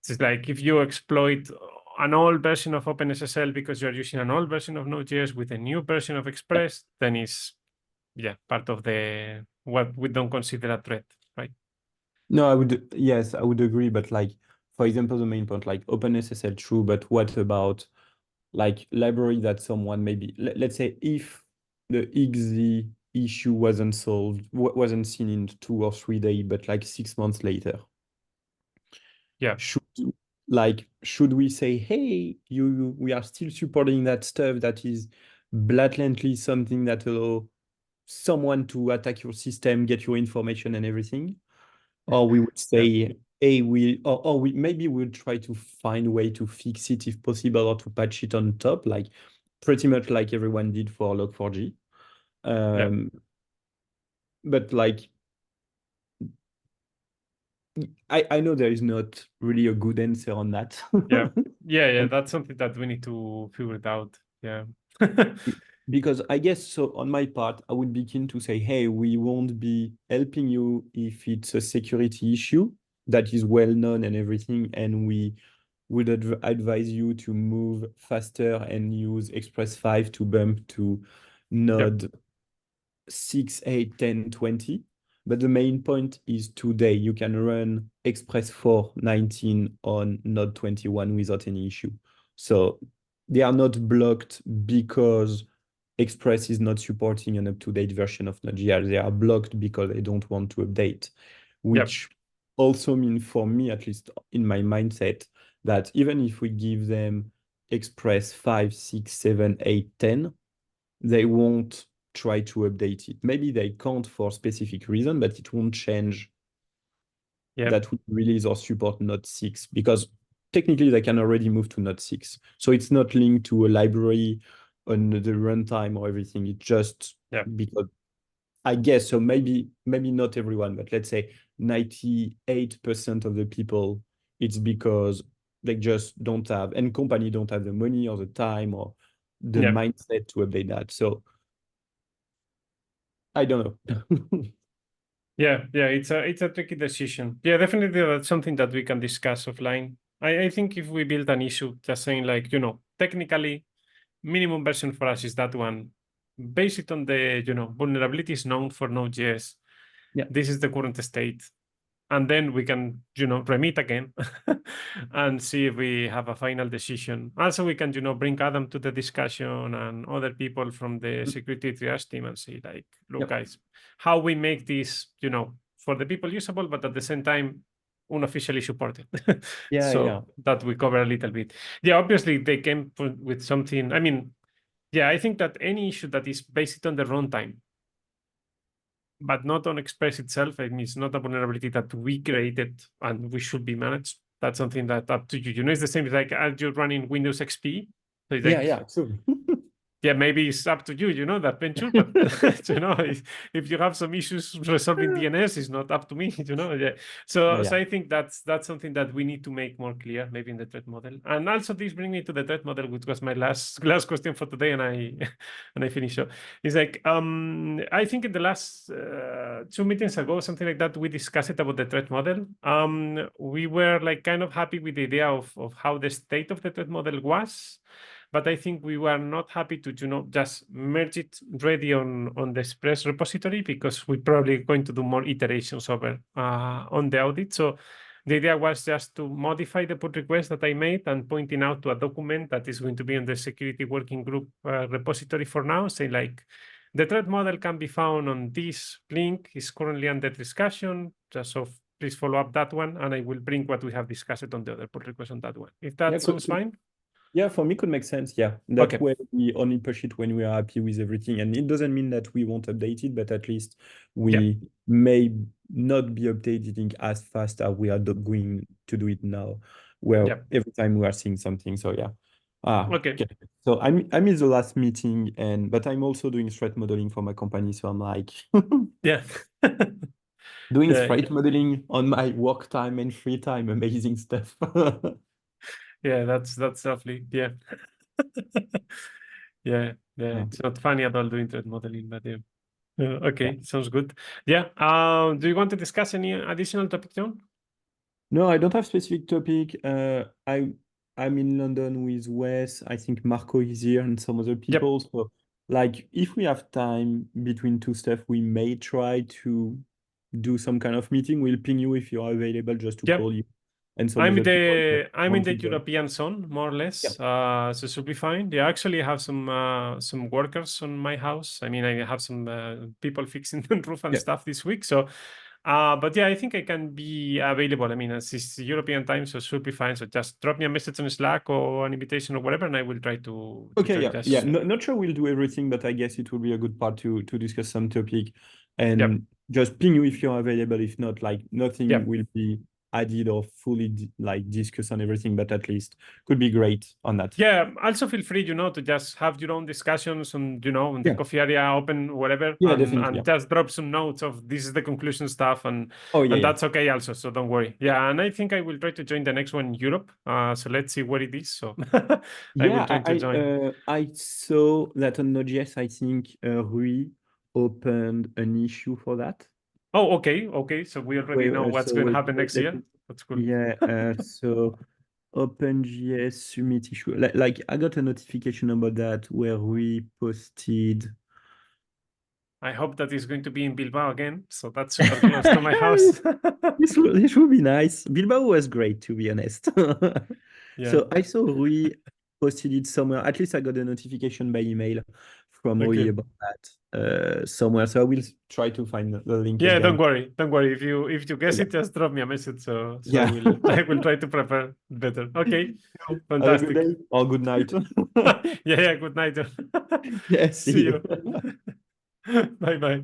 It's like if you exploit an old version of OpenSSL because you're using an old version of Node.js with a new version of Express, then it's part of the what we don't consider a threat, right? No, yes, I would agree. But like, for example, the main point, like OpenSSL, true, but what about like library that someone maybe, let's say if the XZ issue wasn't solved, wasn't seen in 2 or 3 days, but like 6 months later. Yeah. Should we say, hey, we are still supporting that stuff that is blatantly something that allow someone to attack your system, get your information and everything? Or we would say, hey, we maybe we'll try to find a way to fix it if possible or to patch it on top, like pretty much like everyone did for Log4j. But like, I know there is not really a good answer on that. Yeah. That's something that we need to figure it out. Yeah. Because I guess so on my part, I would be keen to say, hey, we won't be helping you if it's a security issue that is well known and everything, and we would advise you to move faster and use Express 5 to bump to node 6, 8, 10, 20. But the main point is today you can run Express 4.19 on node 21 without any issue. So they are not blocked because Express is not supporting an up-to-date version of Node.js. They are blocked because they don't want to update, which also means for me, at least in my mindset, that even if we give them Express 5, 6, 7, 8, 10, they won't try to update it. Maybe they can't for specific reason, but it won't change that we release or support Node 6 because technically they can already move to Node 6. So it's not linked to a library on the runtime or everything. It's just because I guess so maybe not everyone, but let's say 98% of the people, it's because they just don't have, and company don't have the money or the time or the mindset to update that. So I don't know. Yeah, it's a tricky decision. Yeah, definitely that's something that we can discuss offline. I think if we build an issue just saying like, technically minimum version for us is that one, based on the, vulnerabilities known for Node.js. This is the current state. And then we can, remit again and see if we have a final decision. Also, we can, bring Adam to the discussion and other people from the security triage team and say, like, look, guys, how we make this, for the people usable, but at the same time, unofficially supported. That we cover a little bit. Yeah, obviously they came with something. I mean, I think that any issue that is based on the runtime, but not on Express itself. I mean, it's not a vulnerability that we created and we should be managed. That's something that up to you. It's the same as like as you're running Windows XP. So it's like, true. Maybe it's up to you, that venture, but if you have some issues resolving DNS, it's not up to me, So I think that's something that we need to make more clear, maybe in the threat model. And also this brings me to the threat model, which was my last question for today, and I finish up. It's like I think in the last 2 meetings ago, something like that, we discussed it about the threat model. We were like kind of happy with the idea of how the state of the threat model was. But I think we were not happy to, just merge it ready on the Express repository because we're probably going to do more iterations over on the audit. So the idea was just to modify the pull request that I made and pointing out to a document that is going to be in the security working group repository for now, saying like, the threat model can be found on this link, is currently under discussion. Just so please follow up that one, and I will bring what we have discussed on the other pull request on that one. If that sounds fine. Yeah, for me, could make sense. Yeah, that way we only push it when we are happy with everything, and it doesn't mean that we won't update it, but at least we may not be updating as fast as we are going to do it now, where Yep. every time we are seeing something. So yeah. Okay. So I missed the last meeting, but I'm also doing threat modeling for my company. So I'm like Yeah. doing Yeah. threat modeling on my work time and free time. Amazing stuff. Yeah, that's lovely. Yeah. Yeah, yeah. It's not funny at all doing threat modeling, but yeah. Okay, sounds good. Yeah. Do you want to discuss any additional topic, John? No, I don't have specific topic. I'm in London with Wes. I think Marco is here and some other people. So like if we have time between two stuff, we may try to do some kind of meeting. We'll ping you if you're available just to Yep. call you and some I'm other people that I'm in want the to join. European zone, more or less. So should be fine. Yeah, actually have some workers on my house. I mean, I have some people fixing the roof and stuff this week. So but yeah, I think I can be available. I mean, it's European time, so it should be fine. So just drop me a message on Slack or an invitation or whatever, and I will try to Okay, join. yeah. Not sure we'll do everything, but I guess it will be a good part to discuss some topic and just ping you if you're available. If not, like nothing will be added or fully like discuss on everything, but at least could be great on that. Yeah, also feel free, to just have your own discussions on, in the coffee area, open, whatever, Yeah, and, definitely. just drop some notes of this is the conclusion stuff, and that's okay also. So don't worry. Yeah, and I think I will try to join the next one in Europe. So let's see what it is. So I will try to join. I saw that on Node.js, I think Rui opened an issue for that. Oh, okay. So we already know what's going to happen next year. That's cool. Yeah, so OpenJS submit issue. Like I got a notification about that where we posted. I hope that is going to be in Bilbao again. So that's super close to my house. This would be nice. Bilbao was great, to be honest. So I saw Rui posted it somewhere. At least I got a notification by email from Rui about that somewhere. So I will try to find the link. Yeah, again. don't worry. If you guess it, just drop me a message. So I will try to prepare better. Okay, fantastic. Have a good day or good night. Yeah. Good night. Yeah, See you. Bye.